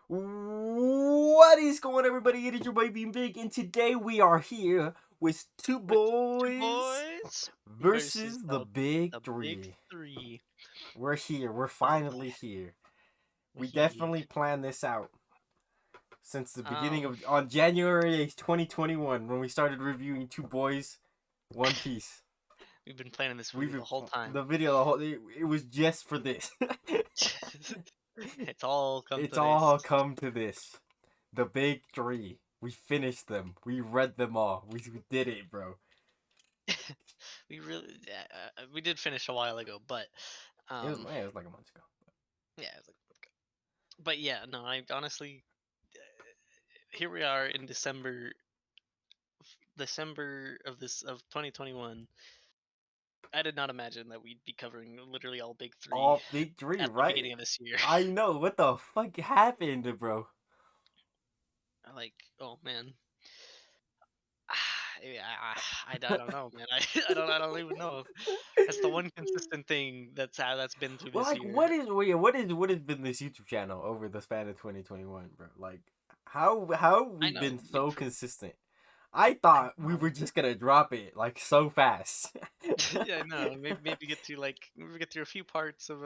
What is going on, everybody? It is your boy Being Big, and today we are here with two With two boys boys versus versus the the big the big three. three. We're here. We're Oh boy, finally here. we're We here. definitely planned this out since the beginning Um, of on January 8th, 2021, when we started reviewing Two Boys, One Piece. we've been planning this We've video the whole time. the video, it was just for this. It's all come It's to this. all come to this. The big three. We finished them. We read them all. We did it, bro. We did finish a while ago, but um, It was like a month ago. yeah, it was like, but yeah, no, I honestly, here we are in December of 2021. I did not imagine that we'd be covering literally all big three All big three, at the right? beginning of this year. I know. What the fuck happened, bro? Like, oh man. Yeah, I don't know, man. I don't even know. That's the one consistent thing that's been through Well, this like, year. what has been this YouTube channel over the span of 2021, bro? Like, how have I we know. been so consistent? I I thought we know. were just gonna drop it like so fast. Yeah, I know. Maybe get through maybe get through a few parts of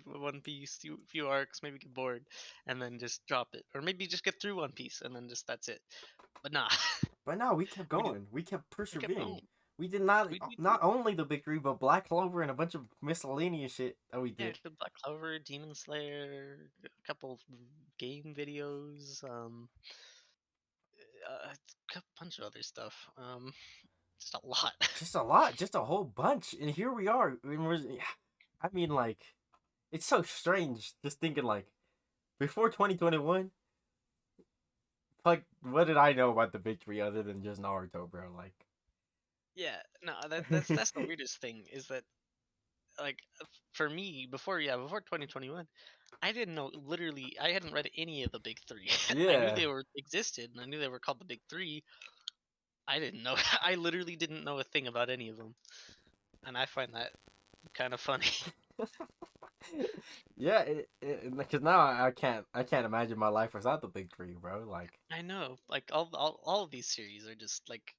One Piece, few arcs, maybe get bored, and then just drop it, or maybe just get through One Piece and then just that's it. But nah, But no, we kept we did. going. We kept We kept persevering. going. We did not We did. not only the big three, but Black Clover and a bunch of miscellaneous shit that we Yeah, did. the Black Clover, Demon Slayer, a couple of game videos, a bunch of other stuff. Just a lot. Just a lot, just a whole bunch, and here we are. I mean, like, it's so strange just thinking like before 2021. Like, what did I know about the big three other than just Naruto, bro? Like, Yeah, no, that's the weirdest thing is that like for me before 2021, I didn't know literally I hadn't read any of the big three. I knew yeah. they were existed and I knew they were called the big three. I didn't know I literally didn't know a thing about any of them, and I find that kind of funny. Yeah, because now I can't imagine my life without the big three, bro. Like, I know, like all of these series are just like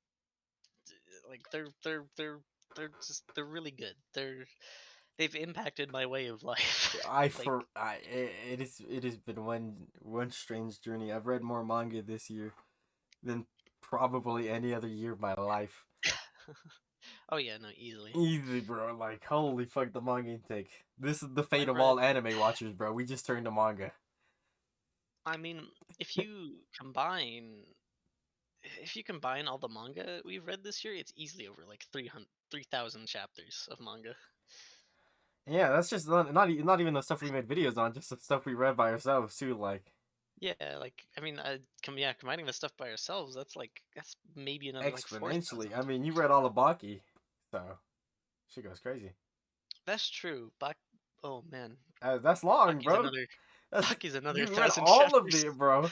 they're really good. They've impacted my way of life. Like it has been one strange journey. I've read more manga this year than probably any other year of my life. oh yeah, no, easily. Easy, bro. Like, holy fuck, the manga intake. This is the fate I've of read all anime watchers, bro. We just turned to manga. I mean, if you combine if you combine all the manga we've read this year, it's easily over like 3,000 chapters of manga. Yeah, that's just not even the stuff we made videos on, just the stuff we read by ourselves too. Like, Yeah, like I mean, combining the stuff by ourselves, that's maybe another like exponentially. 4,000. I mean, you read all of Baki, so shit goes crazy. That's true. Oh man, That's long, Baki's bro. another That's Baki's another you read 1,000 all of chapters. it, bro.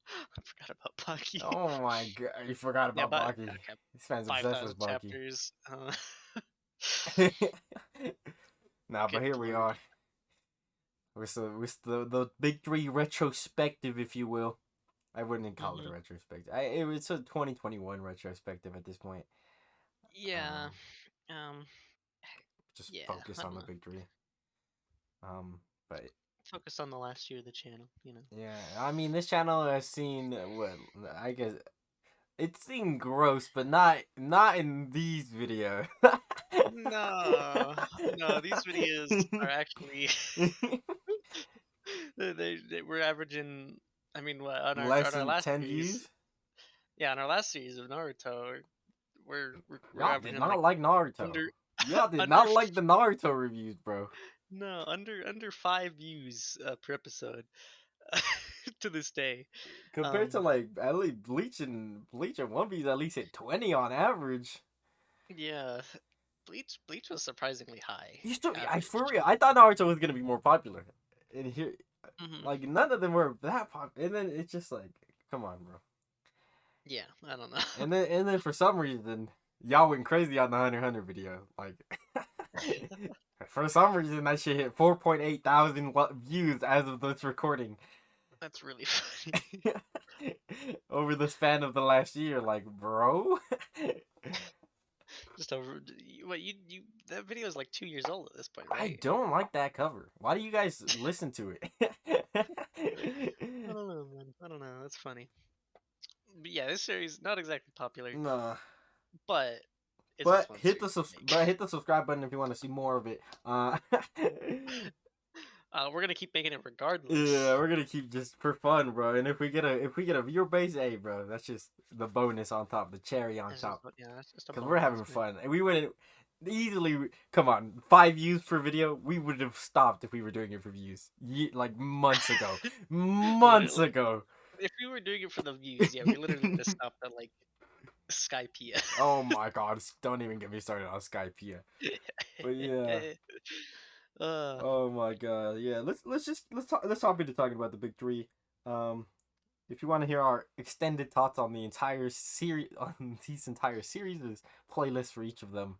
I forgot about Baki. Oh my god, you forgot Yeah, about but Baki. okay, This man's obsessed 5,000 with Baki. chapters. Nah, but Good here we lord. are with the big three retrospective, if you will. I wouldn't call it a Hmm. retrospective. It's a 2021 retrospective at this point. Yeah. Um, Um. just Yeah. focus I on don't the know. big three. But Focus on the last year of the channel. You know. yeah, I mean, this channel has seen what I guess it's seen gross, but not in these videos. No, no, these videos are actually they were averaging. I mean, what, Less on our than last 10 series, views. yeah, on our last series of Naruto, we're Y'all did averaging not like like Naruto. under Y'all did under not like the Naruto reviews, bro. no under 5 views per episode to this day. Compared to Um, like at least Bleach and One Piece at least hit 20 on average. yeah, Bleach was surprisingly high You still, I for average. real, I thought Naruto was gonna be more popular. And here, Hmm. like none of them were that popular. And then it's just like, come on, bro. Yeah, I don't know. And then for some reason, y'all went crazy on the Hunter x Hunter video. Like, for some reason, that shit hit 4.8 thousand views as of this recording. That's really funny. Over the span of the last year, like, bro. Just over. What you? That video is like 2 years old at this point, I right? don't like that cover. Why do you guys listen to it? I don't know, man. I don't know. That's funny. But yeah, this series not exactly popular, Nah. but it's a But fun hit the series to make. hit the subscribe button if you want to see more of it. We're gonna keep making it Yeah, regardless. we're gonna keep just for fun, bro. And if we get a viewer base, hey, bro, that's just the bonus on top, the cherry on It's just, top. yeah, that's just a Cause we're having bonus, man. fun, and we wouldn't easily. Come on, 5 views per video. We would have stopped if we were doing it for views, like months ago, months Literally, ago. if we were doing it for the views, yeah, we literally would have stopped at like Skypea. Oh my god, don't even get me started on Skype here. But yeah. uh, Oh my god, yeah. Let's hop into talking about the big three. Um, if you want to hear our extended thoughts on the entire series, on these entire series, there's playlists for each of them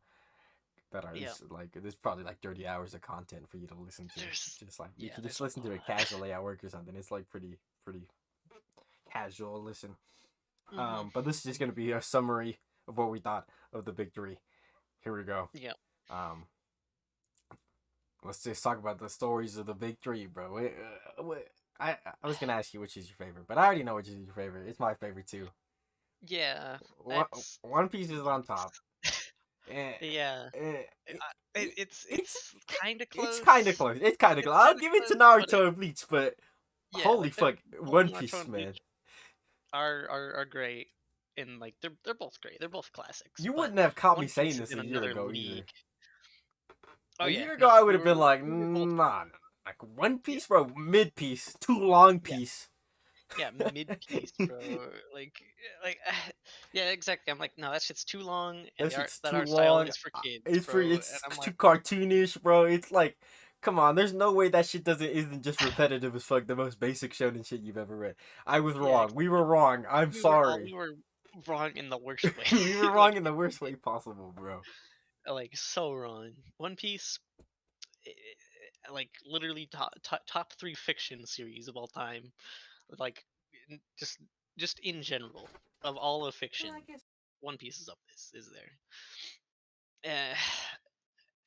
that are yeah, just, like there's probably like 30 hours of content for you to listen to. there's Just like you yeah, can just there's listen a to it lot. casually at work or something. It's like pretty casual listen. Hmm. But this is just gonna be a summary of what we thought of the big three. Here we go. Yeah, Um, let's just talk about the stories of the big three, bro. I was gonna ask you which is your favorite, but I already know which is your favorite. It's my favorite too. yeah, One, it's One Piece is on top. Eh, yeah. eh, it, It's it's kind of it's kind of close. close. It's kind of It's close. I'll kind of give it to close, but Naruto and Bleach, but yeah, holy like they're fuck, both One Naruto Piece, and man. Bleach are great, and like they're both great. They're both classics, You but wouldn't have caught me One saying Piece is this in a year another ago league. either. Oh A yeah, year ago, no, I would have been like, we were both nah, like One yeah Piece, bro, mid piece, too long yeah piece. yeah mid piece, bro. Like yeah, exactly. I'm like, no, that shit's too long, and That shit's that too art style long. is for kids, It's for bro. And it's I'm too like, cartoonish, bro. It's like, come on. There's no way that shit doesn't isn't just repetitive as fuck. The most basic shonen shit you've ever read. I was yeah, wrong. We were wrong. I'm we sorry. were wrong in the worst way. We were wrong Like in the worst way possible, bro. so wrong. One Piece, like literally top three fiction series of all time. Like just in general of all of fiction, One Piece is up. Is there?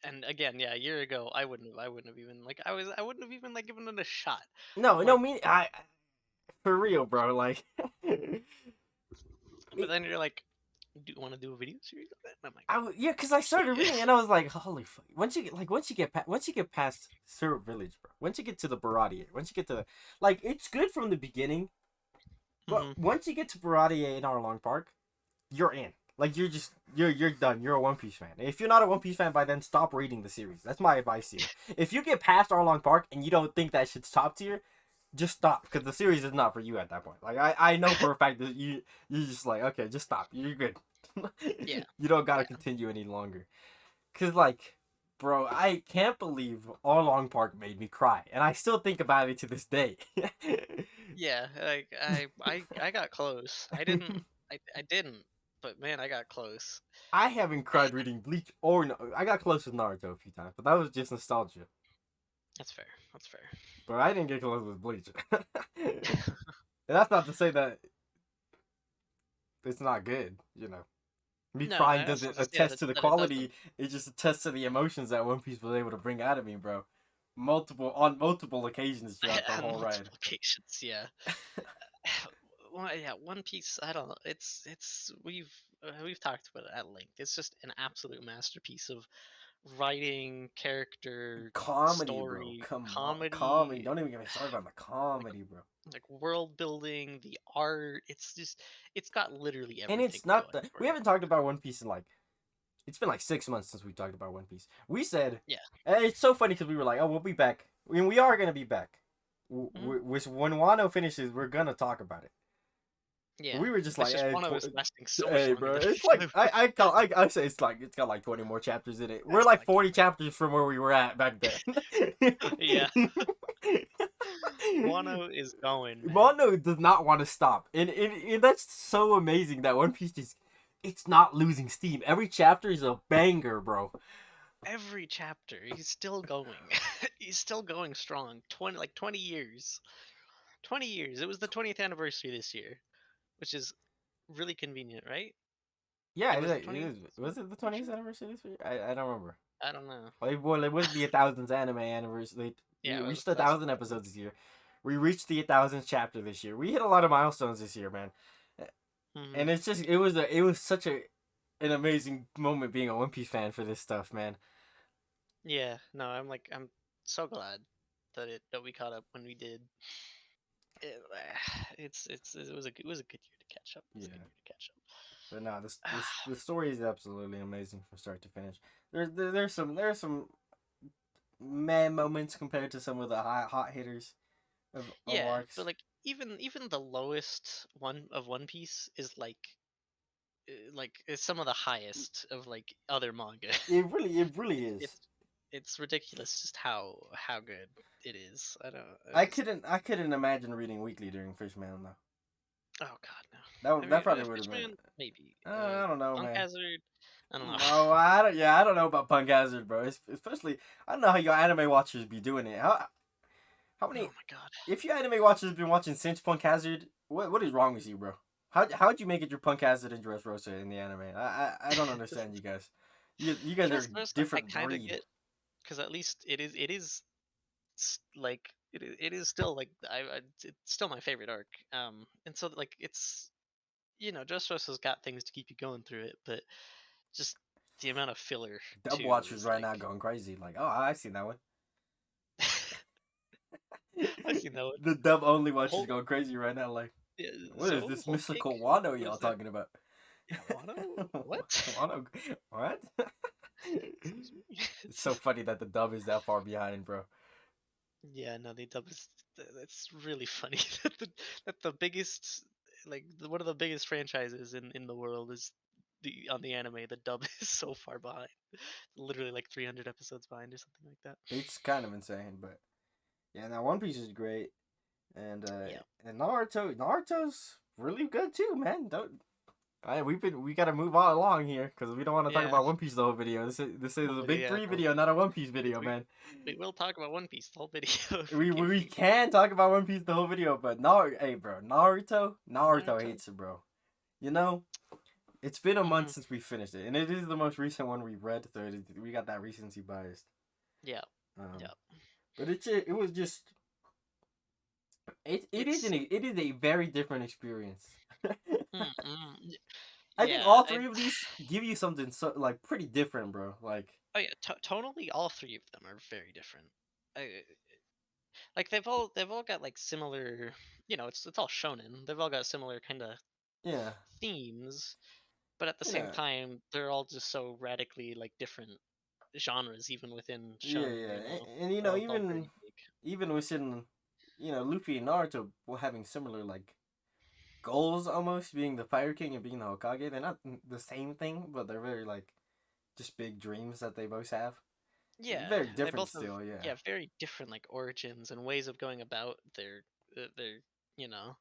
And again, yeah, a year ago, I wouldn't have even like, I wouldn't have even like given it a shot. No, no, Like, me, I for real, bro. Like, but then you're like, do you want to do a video series of it? And I'm like, yeah, cause I started okay. reading and I was like, holy fuck. Once you get past Syrup Village, bro. Once you get to the Baradier, once you get to like, it's good from the beginning, but Hmm. once you get to Baradier in Arlong Park, you're in. Like you're done. You're a One Piece fan. If you're not a One Piece fan by then, stop reading the series. That's my advice to you. If you get past Arlong Park and you don't think that shit's top tier, just stop because the series is not for you at that point. Like I know for a fact that you just like okay, just stop. You're good. Yeah, You don't gotta yeah, continue any longer. Cause like, bro, I can't believe Arlong Park made me cry, and I still think about it to this day. yeah. Like I got close. I didn't, but man, I got close. I haven't cried reading Bleach or no, I got close with Naruto a few times, but that was just nostalgia. That's fair. That's fair. But I didn't get close with Bleach. And that's not to say that it's not good, you know. Me No, crying that's doesn't not just yeah. attest to the That it doesn't. quality. It just attests to the emotions that One Piece was able to bring out of me, bro. On multiple occasions throughout the On whole ride. multiple occasions, yeah. Well, yeah, One Piece. I don't know. It's we've talked about it at length. It's just an absolute masterpiece of writing, character, Comedy, bro. story, Come on, comedy. comedy, Don't even get me started on the like comedy, bro. world building, the art. It's got literally And everything it's not going the. for We it. haven't talked about One Piece in like. It's been like 6 months since we talked about One Piece. We said, Yeah. and it's so funny because we were like, oh, we'll be back. I mean, we are gonna be back. Hmm. When Wano finishes, we're gonna talk about it. Yeah. We were just It's like, just one of us lasting so much hey, longer bro, than it's the like other. I say it's got like 20 more chapters in it. We're That's like like 40 chapters from where we were at back then. yeah. Wano is going, man. Mono does not want to stop, and that's so amazing that One Piece just it's not losing steam. Every chapter is a banger, bro. Every chapter, he's still going. He's still going strong. 20 years. 20 years. It was the 20th anniversary this year, which is really convenient, right? Yeah, It was the it 20th. is. Was it the Pretty 20th sure. anniversary this year? I don't remember. I don't know. Well, it was the 1,000th anime anniversary. We Yeah, it was. reached a That's thousand what it was. episodes this year. We reached the 1,000th chapter this year. We hit a lot of milestones this year, man. Hmm. And it's just it was such an amazing moment being a One Piece fan for this stuff, man. Yeah. No, I'm so glad that we caught up when we did. It, it was a good year to catch up. It was a good Yeah. year to catch But no, up. the story is absolutely amazing from start to finish. There's some meh moments compared to some of the hot hitters of Yeah, but arcs. like even the lowest one of One Piece is like is some of the highest of like other manga. It really it's is. it's it's ridiculous just how good it is. I don't. I just. I couldn't imagine reading weekly during Fishman though. Oh God, no. I That mean, probably would have been. Fishman maybe. I don't know, Punk man. Hazard. I don't know. No, I don't. Yeah, I don't know about Punk Hazard, bro. Especially, I don't know how your anime watchers be doing it. How Oh many? my God. If your anime watchers been watching since Punk Hazard, what is wrong with you, bro? How'd you make it your Punk Hazard and Dressrosa in the anime? I don't understand you guys. You guys are a Dressrosa, I different kind of breed. get because at least like it is still like it's still my favorite arc. And so like it's Dressrosa's got things to keep you going through it, but just the amount of filler Dub too watchers is right like now going crazy. Like, oh, I seen that one. I've seen that one. The dub only watchers Whole going crazy right now. Like, yeah, what is so this whole cake. mystical Wano What y'all is that? talking about? Yeah, Wano. What? Wano, what? Excuse me. It's so funny that the dub is that far behind, bro. Yeah, no, they dub is that's really funny that the biggest one of the biggest franchises in the world is the on the anime. The dub is so far behind, literally like 300 episodes behind or something like that. It's kind of insane, but yeah. Now One Piece is great, Yeah, and Naruto's really good too, man. Don't. We gotta move on along here because we don't want to talk yeah. about One Piece the whole video. This is Whole a video, big yeah, three no. video, not a One Piece video, We man. we will talk about One Piece the whole video if we We can. can talk about One Piece the whole video, but hey, bro, Naruto Naruto. hates it, bro. You know, it's been a month Hmm. since we finished it, and it is the most recent one we read, so we got that recency bias. Yeah, Um, yeah. but it was just It's it is a very different experience. I think yeah. all three of these give you something so like pretty different, bro. Like Oh yeah. Tonally, all three of them are very different. Like they've all got like similar. It's all shonen. They've all got similar kind of yeah, themes, but at the same yeah, time, they're all just so radically like different genres, even within yeah, shonen. yeah, and They're all very unique. even within Luffy and Naruto having similar like goals almost being the Fire King and being the Hokage. They're not the same thing, but they're very like just big dreams that they both have. Yeah, Very and they different both have still, yeah. very different like origins and ways of going about their you know.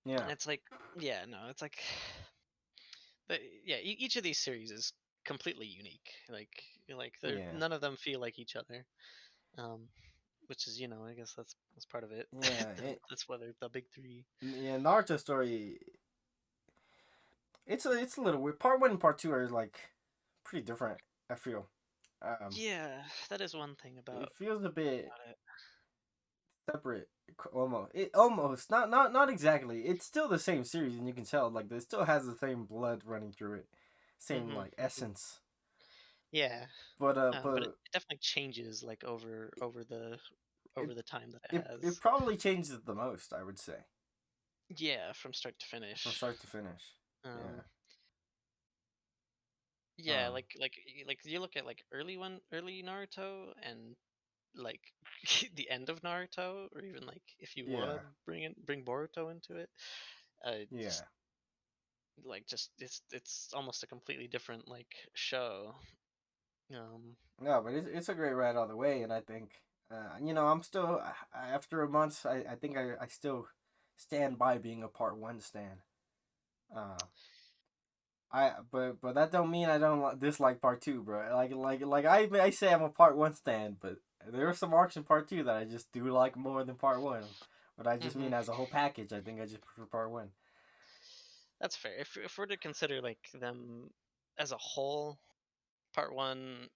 Yeah. And it's like it's like each of these series is completely unique. Like they're Yeah. none of them feel like each other. Um, which is I guess that's part of it. Yeah. That's why they're the big three. Yeah, Naruto story it's a little weird. Part 1 and part 2 are like pretty different, I feel. Um Yeah, that is one thing it about feels a bit it. separate almost not exactly. It's still the same series and you can tell like it still has the same blood running through it. Same Hmm. like essence. Yeah, but it But definitely changes like it over the time that it it has. probably changes it the most, I would say, Yeah, from start to from finish. start to finish. Yeah. Um, yeah, Um. like you look at like early Naruto and like the end of Naruto, or even like if you want Yeah. to bring Boruto into it, Yeah. just just it's almost a completely different like show. Um, No, but it's a great ride all the way, and I think, I'm still after a month. I think I still stand by being a part 1 stan. Uh, but that don't mean I don't dislike part 2, bro. I say I'm a part 1 stan, but There are some arcs in part 2 that I just do like more than part 1. But I just Hmm. mean as a whole package, I think I just prefer part 1. That's fair. If we're to consider like them as a whole, part one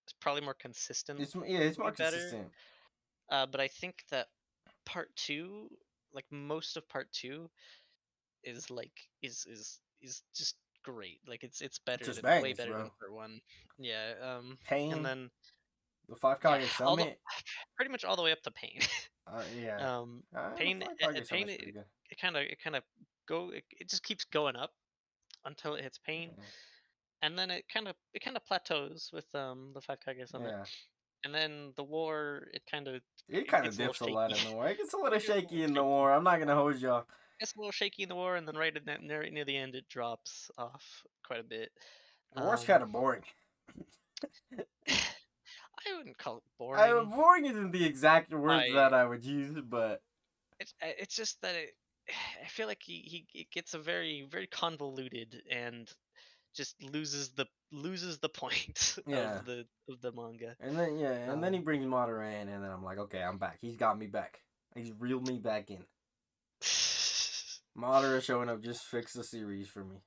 is probably more It's consistently more better. consistent. But I think that part two, like most of part two, is like is just great. Like it's It better just than way bangs, better than bro. part one. Yeah. And Pain, then the Five yeah, Kage all the Summit. pretty much all the way up to Pain. Yeah. um, The Pain Five Kage Pain Summit's pretty good. it kind of it just keeps going up until it hits Pain, and then it kind of plateaus with the Five Kage Summit, Yeah. and then the war It it kind of gets a little dips a lot shaky. in the war. It gets a little It gets a little shaky in the shaky. war. I'm not gonna hold y'all. Gets a little shaky in the war, and then right near the end, it drops off quite a bit. The war's Um, kind of boring. I wouldn't call it boring. Boring isn't the exact words I that I would use, but it's just that I feel like he it gets a very convoluted and just loses the point yeah. of the manga. And then he Um, brings Madara in, and then I'm like, okay, I'm back. He's got me back. He's reeled me back in. Madara showing up just fixed the series for me.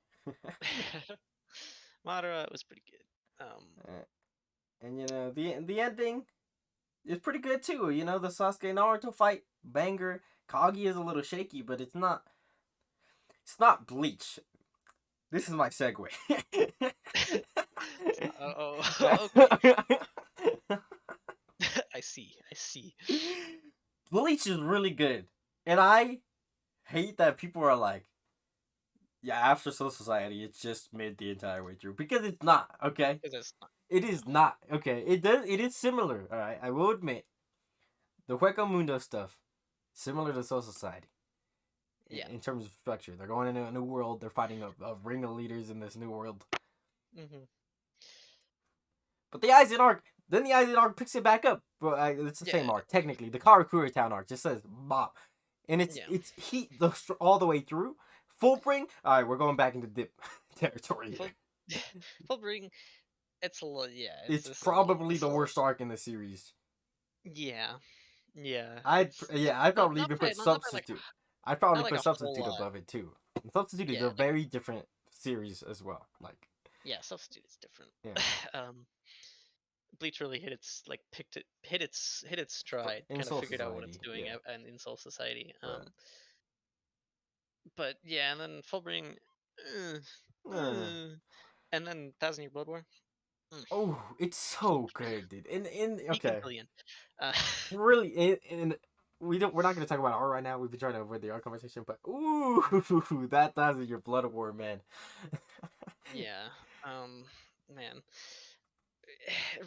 Madara was pretty good. And the ending is pretty good too. The Sasuke Naruto fight banger. Kagi is a little shaky, but it's not Bleach. This is my segue. Okay. I see. Bleach is really good, and I hate that people are like, yeah, after Soul Society, it's just mid the entire way through because it's not. Okay, Because it's not. it is not. Okay, it is similar. All right, I will admit the Hueco Mundo stuff similar to Soul Society Yeah. in terms of structure. They're going into a new world. They're fighting a ring of leaders in this new world. Hmm. But the Aizen arc, then the Aizen arc picks it back up. But it's the same Yeah. arc technically. The Karakura Town arc just says Bob, and Yeah. it's heat all the way through. Full bring. All right, we're going back into dip territory Full, here. full bring. It's a little. Yeah. It's It's a little. probably It's the a little. worst arc in the series. Yeah. Yeah. I'd It's yeah, I'd not probably even put not by like Substitute. I'd probably not like put a whole Substitute lot. above it too. And Substitute is Yeah. a very different series as well. Like Yeah. Substitute is different. yeah, Bleach really hit its stride. in Kind of Soul figured out what it's Society, doing yeah, and in Soul Society. but But yeah, and then Fullbring, uh, uh, and then Thousand Year Blood War. Mm, oh, it's so good, dude. In peak okay, billion. Uh, really, in we're not gonna talk about art right now. We've been trying to avoid the art conversation, but ooh, that is your blood war, man. yeah. Man,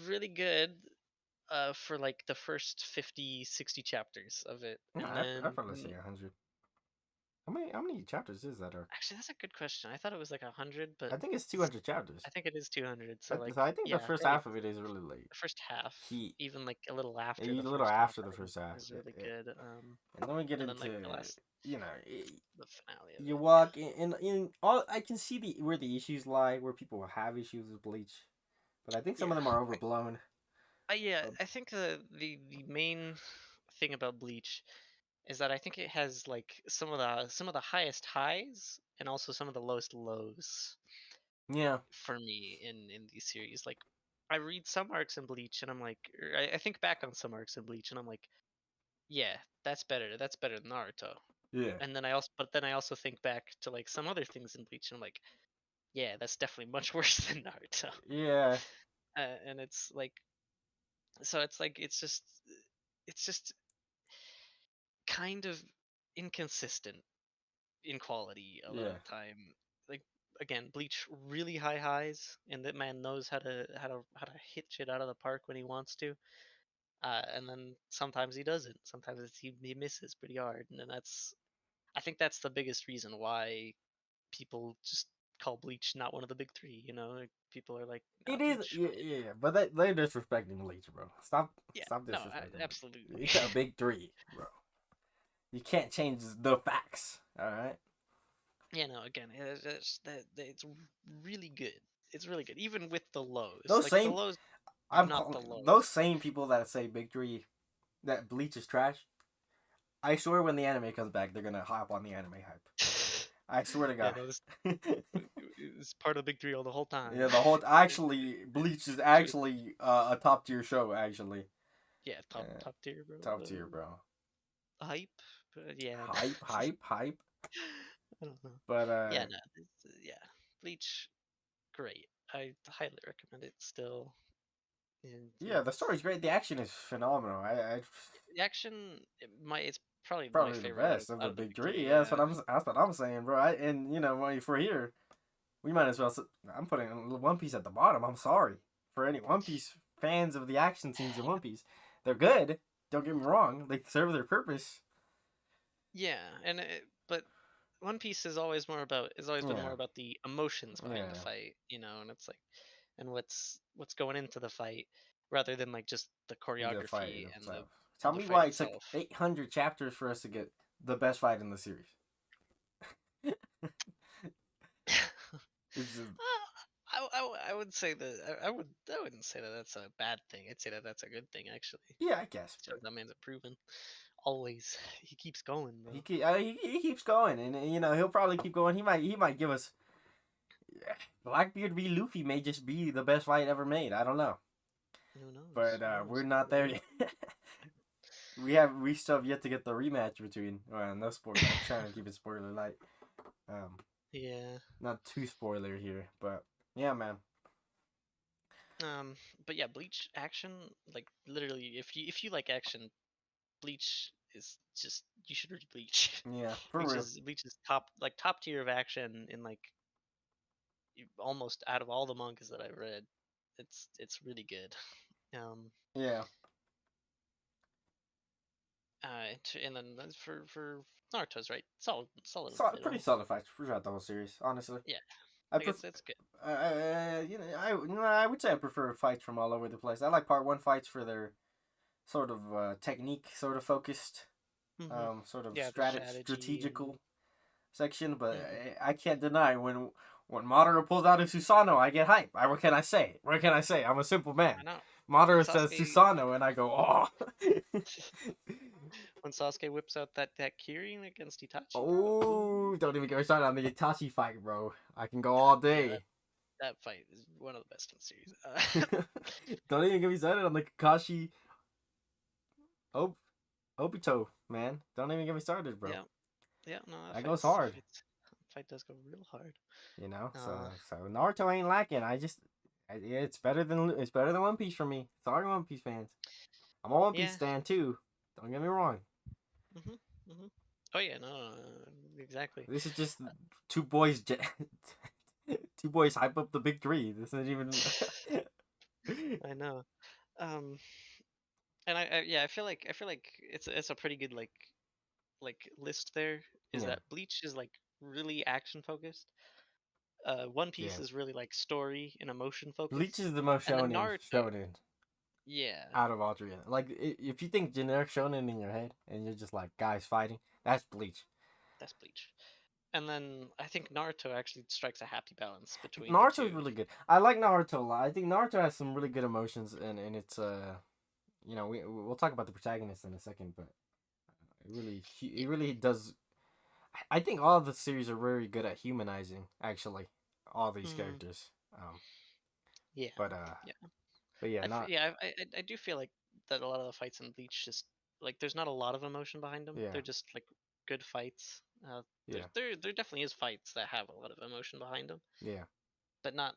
really good. For like the first 50, 60 chapters of it, and I've then probably seen 100. How many chapters is that arc? actually that's a good question. I thought it was like 100, but I think it's 200 chapters. I think it is 200. So like So I think the yeah, first really half of it is really like the first half, heat. even like a little after A the little first half, after I the think first half, is really yeah. good. And then we get And then like into the last you know the finale of you it. walk in all. I can see where the issues lie, where people have issues with Bleach, but I think some of Yeah, them are overblown. yeah. Uh, I think the main thing about Bleach is that I think it has like some of the highest highs and also some of the lowest lows yeah, for me in these series. Like I read some arcs in Bleach and I'm like, I think back on some arcs in Bleach and I'm like, yeah, that's better. That's better than Naruto. yeah, And then I also think back to like some other things in Bleach and I'm like, yeah, that's definitely much worse than Naruto. yeah, And it's like so it's like it's just kind of inconsistent in quality a lot of yeah. the time. Like again, Bleach really high highs, and that man knows how to hit shit out of the park when he wants to. And then sometimes he doesn't. Sometimes he misses pretty hard, and then that's I think that's the biggest reason why people just call Bleach not one of the big three. You know, like, people are like, nah, It is, Bleach. yeah, yeah, but they're disrespecting Bleach, bro. Yeah, Stop no, disrespecting Bleach. absolutely. It's a big three, bro. You can't change the facts, all right? Yeah, no, again, it's really good. It's really good, even with the lows. Those Like the same lows. I'm not the calling those lowest. same people that say Big Three that Bleach is trash. I swear when the anime comes back, they're gonna hop on the anime hype. I swear to Yeah, God. no, this is part of the big three all the whole time. Yeah, the whole actually Bleach is actually a top tier show. Actually, Yeah, uh, top tier, bro. top tier, bro. Hype, but yeah, Hype, hype, hype. I don't know. But Yeah, no, yeah, Bleach, great. I highly recommend it still. And yeah, the it's story's great. The action is phenomenal. I the action. It's probably my probably the favorite best of out the of the big big three. three. Yeah, Yeah, that's what I'm saying, bro. And you know, if we're here, we might as well. I'm putting One Piece at the bottom. I'm sorry for any One Piece fans of the action scenes in One Piece. They're good. Don't get me wrong. They serve their purpose. yeah, but One Piece is always more about has always been Yeah, more about the emotions behind the yeah. fight, and it's like and what's going into the fight rather than like just the The fight choreography and the itself. Tell and the me fight why it took itself. 800 chapters for us to get the best fight in the series. It's just, I would say that I wouldn't say that that's a bad thing. I'd say that that's a good thing actually. yeah, I guess, It's but just that man's improving always. He keeps going, bro. he keeps going, and you know he'll probably keep going. He might give us Blackbeard v Luffy may just be the best fight ever made. I don't know, Who knows? but Who we're knows? not there yet. We still have yet to get the rematch between. Well, no spoiler. I'm trying to keep it spoiler light. Um, Yeah. Not too spoiler here, but yeah, man. Um. But yeah, Bleach action, like literally, if you like action, Bleach is just you should read Bleach. Yeah, for real. Bleach is top tier of action in like almost out of all the mangas that I've read. It's really good. Um. Yeah, And then that's for Naruto's right. Solid so fight pretty all. solid fights throughout the whole series. Honestly, Yeah. I Like prefer. it's good. I would say I prefer fights from all over the place. I like part one fights for their sort of technique, sort of focused, Mhm. sort of Yeah, the strategy and. strategical section. But Mhm. I can't deny when Madara pulls out his Susanoo, I get hype. What can I say? What can I say? I'm a simple man. I know. When Madara says Sasuke Susanoo, and I go, oh. when Sasuke whips out that Kirin against Itachi, bro. Ooh. Oh, don't even get me started on the Itachi fight, bro. I can go all Yeah, day. that fight is one of the best in the series. Don't even get me started on the Kakashi Ob- Obito, man. Don't even get me started, bro. Yeah, yeah, no, That goes hard, that fight does go real hard. you know. So Uh, so Naruto ain't lacking. Yeah, it's better than One Piece for me. Sorry, One Piece fans. I'm a One Piece yeah, stan too. Don't get me wrong. mhm, mhm. Oh yeah, no, exactly. This is just two boys. Two boys hype up the big three. This isn't even. I know. Um, and yeah, I feel like it's a pretty good like list there. Is Yeah, that Bleach is like really action focused. One yeah. Piece is really like story and emotion Bleach focused, is the most and then Naruto. shonen Yeah, out of all three. Like if you think generic shonen in your head and you're just like guys fighting, that's Bleach. that's Bleach. And then I think Naruto actually strikes a happy balance between the Naruto's two. really good. I like Naruto a lot. I think Naruto has some really good emotions, and it's we'll talk about the protagonist in a second, but it Yeah. really does. I think all of the series are very good at humanizing actually all these Mm, characters. Um, yeah. but Yeah. yeah, not I do feel like that a lot of the fights in Bleach just like there's not a lot of emotion behind them. yeah, They're just like good fights. yeah, There definitely is fights that have a lot of emotion behind them, yeah. but not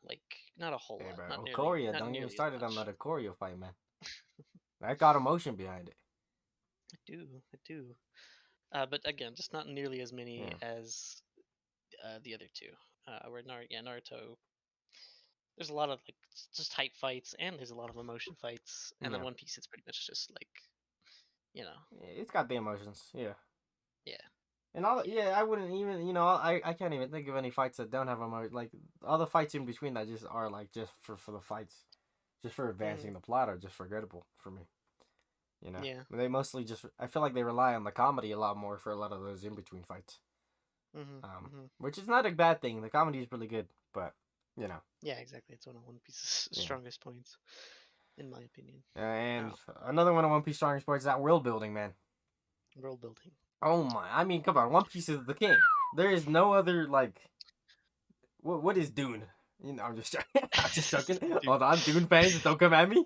a whole Hey, lot. bro, Okoria, Not don't get me nearly as started on much. that Okoria fight, man. That got emotion behind it. I do. But again, just not nearly as many Yeah, as the other two. Naruto. There's a lot of like just hype fights, and there's a lot of emotion fights, and then yeah. One Piece, it's pretty much just like you know, It's got the emotions. Yeah. yeah. And yeah, I wouldn't even, I can't even think of any fights that don't have emotion. Like, all the fights in between that just are, like, just for the fights. Just for Mm, advancing the plot are just forgettable for me. You know? yeah. They mostly I feel like they rely on the comedy a lot more for a lot of those in between fights. Mhm. Mhm. Which is not a bad thing. The comedy is really good, but, you know, Yeah, exactly. It's one of One Piece's yeah. strongest points. in my opinion. And Oh, another one of One Piece strongest points is that world building, man. world building. Oh my! I mean, come on, One Piece is the king. There is no other like. What is Dune? You know, I'm just I'm just joking. Dude, Hold on, Dune fans, don't come at me.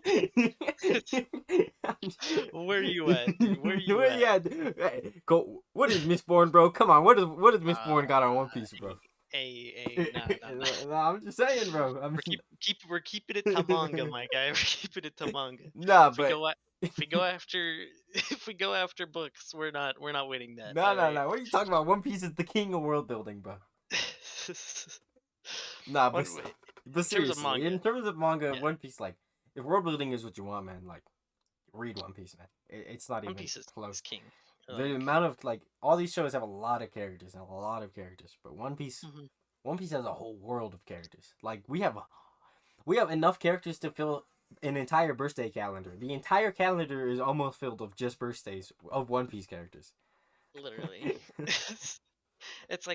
where you at, dude? Where you Where at? you at? Hey, go. What is Mistborn, bro? Come on. What is Uh, Mistborn got on One Piece, bro? nah, nah, nah. No, I'm just saying, bro. I We're mean, we're keeping it to manga, my guy. We're keeping it to manga. nah, If we but go if we go after if we go after books, we're not winning that. no, All no, right. no. What are you talking about? One Piece is the king of world building, bro. Nah, What, but in terms of seriously, manga, in terms of manga, yeah, One Piece, like, if world building is what you want, man, like, read One Piece, man. It's not One even Piece is close. king. The Like, amount of like all these shows have a lot of characters and a lot of characters, but mhm. One Piece has a whole world of characters. Like we have enough characters to fill an entire birthday calendar. The entire calendar is almost filled of just birthdays of One Piece characters. Literally. It's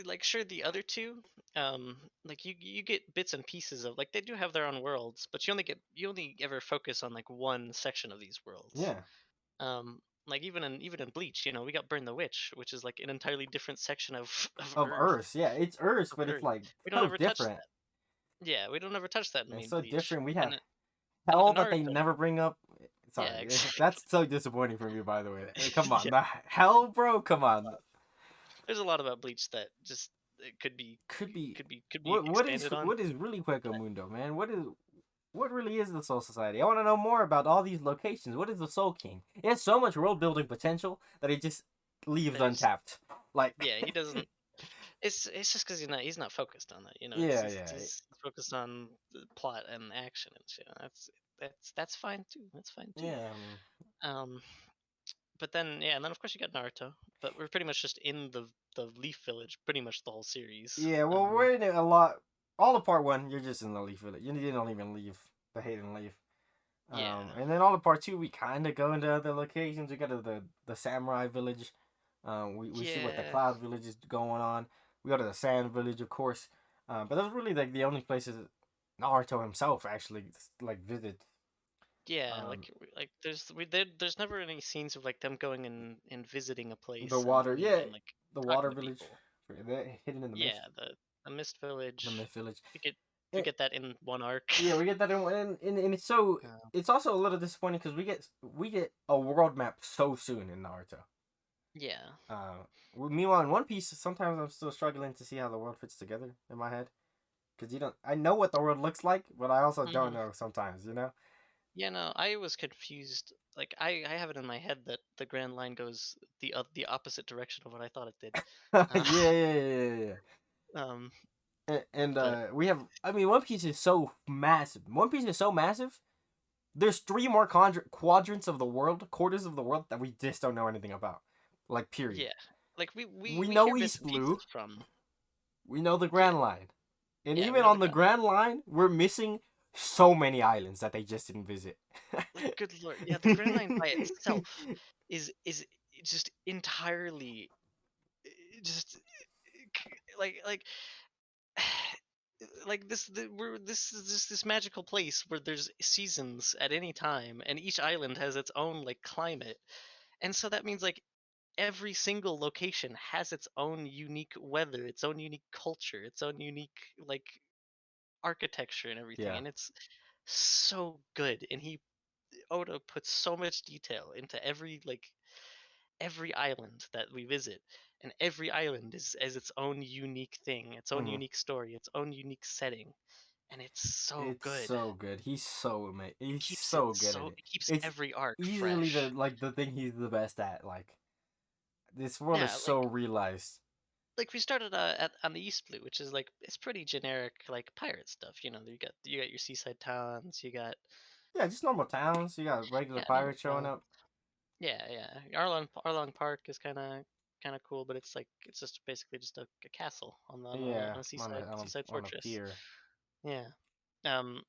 like sure the other two, like you get bits and pieces of like they do have their own worlds, but you only ever focus on like one section of these worlds. Yeah, Like even in Bleach, we got Burn the Witch, which is like an entirely different section of of Earth Earth. Yeah, it's Earth, of but it's Earth. like We don't so ever touch different. that. Yeah, we don't ever touch that in It's main so Bleach. different. We have And hell in that they Naruto, never bring up. yeah, Sorry, exactly. that's so disappointing for me. By the way, come on, Yeah, the hell, bro. Come on, there's a lot about Bleach that just it could be could be what is expanded on. what is really Hueco Mundo, man? What really is the Soul Society? I want to know more about all these locations. What is the Soul King? It has so much world building potential that it just leaves There's untapped. Like, Yeah, he doesn't. It's just because he's not focused on that. yeah, yeah, He's focused on the plot and action and shit. That's fine too. That's fine too. yeah. I mean, Um, but then yeah, and then of course you got Naruto. But we're pretty much just in the Leaf Village pretty much the whole series. yeah. Well, we're in it a lot. All of part one, you're just in the Leaf Village. You don't even leave the Hayden Leaf. Yeah, And then all of part two, we kind of go into other locations. We go to the Samurai Village. We see what the yeah, Cloud Village is going on. We go to the Sand Village, of course. But those are really like the only places Naruto himself actually like visits. yeah. Um, There's never any scenes of like them going and visiting a the place water, yeah, and like the talking water to village, people. hidden in the mist, Yeah, the Mist the Village. mist village. We get we Eh, get that in one arc. yeah, we get that in, and it's so Uh, it's also a little disappointing because we get a world map so soon in Naruto. yeah. Meanwhile, in One Piece, sometimes I'm still struggling to see how the world fits together in my head because you don't. I know what the world looks like, but I also don't hmm know sometimes. You know. Yeah, no, I was confused. Like I have it in my head that the Grand Line goes the opposite direction of what I thought it did. Yeah, Uh, yeah, yeah, yeah. um, And but we have. I mean, One Piece is so massive. One Piece is so massive. There's three more quadrants of the world, quarters of the world that we just don't know anything about. Like, period. yeah, like we we We we know hear bits East and pieces Blue. from. We know the Yeah, Grand Line. And yeah, we even know the on the Grand Line. Grand Line, we're missing so many islands that they just didn't visit. Like good lord, yeah, the Grand Line by itself is just entirely just like like this is just this magical place where there's seasons at any time and each island has its own like climate, and so that means like every single location has its own unique weather, its own unique culture, its own unique like architecture and everything, Yeah, and it's so good. And he Oda puts so much detail into every island that we visit, and every island is its own unique thing, its own hmm unique story, its own unique setting, and it's so it's good. so good. He's so good at it. It keeps It's every arc easily the fresh. like the thing he's the best at. Like this world is Yeah, so realized. like we started at on the East Blue, which is like it's pretty generic like pirate stuff. You got your seaside towns, you got Yeah, just normal towns. You got regular yeah, normal pirates showing towns. up. Yeah. Arlong Park is kind of cool, but it's just basically just a castle Yeah, on a seaside on a fortress. pier. Yeah. Um.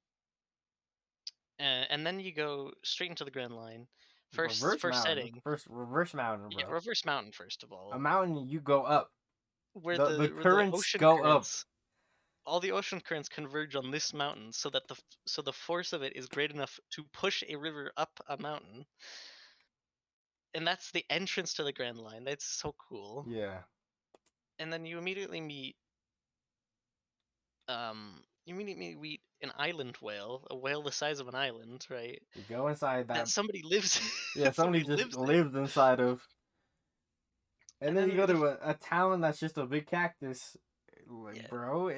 And then you go straight into the Grand Line. First setting. Reverse mountain, Yeah, bro. reverse mountain first of A all, mountain you go up. where The the currents ocean go up. currents. all the ocean currents converge on this mountain, so that the force of it is great enough to push a river up a mountain, and that's the entrance to the Grand Line. That's so cool. Yeah. And then you immediately meet an island whale, a whale the size of an island, right? You go inside That that. somebody lives, Yeah, somebody somebody just lives in, lives inside of. And and then then you go the to a town that's just a big cactus, like, yeah, bro,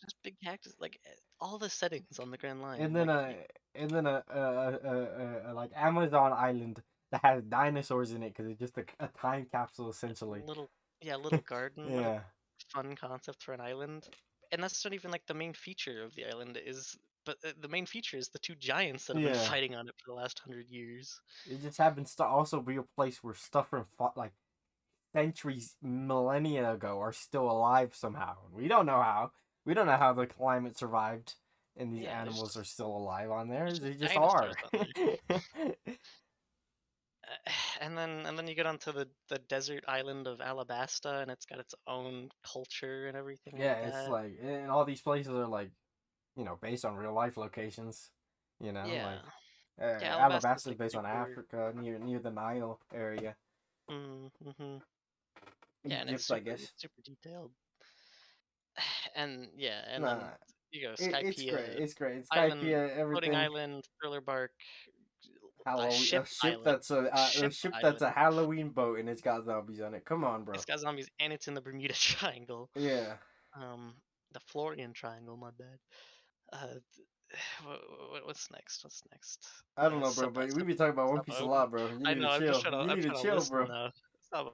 just big cactus, like all the settings on the Grand and Line, then like a and then like Amazon island that has dinosaurs in it because it's just a time capsule essentially. little yeah, little garden. What a Yeah, fun concept for an island. And that's not even like the main feature of the island is, but the main feature is the two giants that have been yeah. fighting on it for the last 100 years. It just happens to also be a place where stuff from like centuries, millennia ago are still alive somehow. We don't know how. We don't know how the climate survived and these Yeah, animals are still alive on there. there's just They just dinosaurs are. on there. And then you get onto the desert island of Alabasta, and it's got its own culture and everything Yeah, like it's that. like, and all these places are like, based on real life locations. Yeah, Like yeah, Alabasta's Alabasta is like based on super. Africa, near the Nile area, Mm-hmm. Yeah, and it's Egypt, I guess. super detailed. And yeah, and Nah, then you go it's great. Skypiea It's great. Island, Skypiea, floating everything. island, thriller bark, a Halloween, ship island, a ship ship that's a island. Halloween boat and it's got zombies on it. Come on, bro. It's got zombies and it's in the Bermuda Triangle. Yeah. Um, the Florian Triangle. My bad. What's next? What's next? I don't know, bro, Sub but we sub be talking about One sub. Piece a lot, bro. You I need to know. chill. You I'm need to trying to chill, listen bro. now.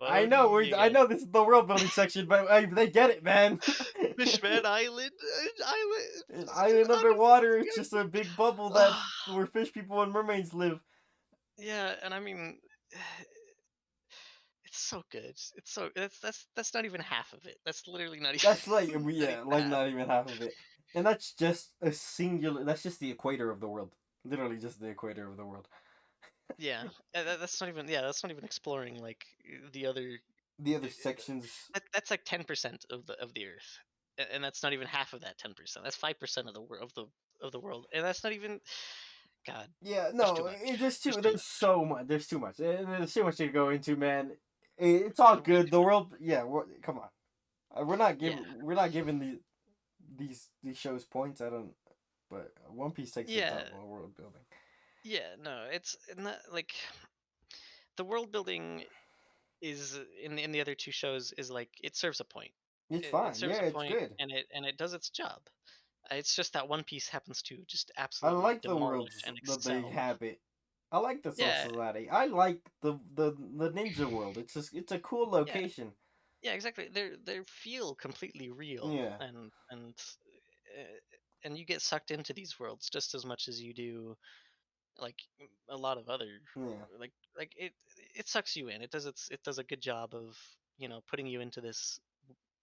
I Sub. know. I Yeah. know this is the world building section, but hey, they get it, man. Fishman Island. Island. An island underwater, it's just a big bubble that where fish people and mermaids live. Yeah, and I mean, it's so good. It's so that's not even half of it. That's literally not That's like, even not even yeah, like half. not even half of it. And that's just a singular. That's just the equator of the world. Literally, just the equator of the world. Yeah, that's not even that's not even exploring like the other. The other uh, sections. that's like 10% of the Earth, and that's not even half of that 10%. That's 5% of the world of the world, and that's not even. God, Yeah, there's too no, much. there's There's too. too There's much. so much. There's too much. There's too much to go into, man. It's all There's way good. too The much. world. Yeah. Come on. We're not Yeah, giving. We're not giving these shows points. I don't. But One Piece takes the yeah, top of world building. yeah. No, it's not like the world building is in the other two shows is like it serves a point. It's It fine. serves Yeah, a it's point, good. and it does its job. It's just that One Piece happens to just I absolutely like the demolish worlds and that they excel. have it. I like the Soul Yeah, Society. I like the ninja world. It's a cool yeah, location. yeah. Exactly. They feel completely real, Yeah. uh, and you get sucked into these worlds just as much as you do like a lot of other Yeah. like it sucks you in. It does a good job of putting you into this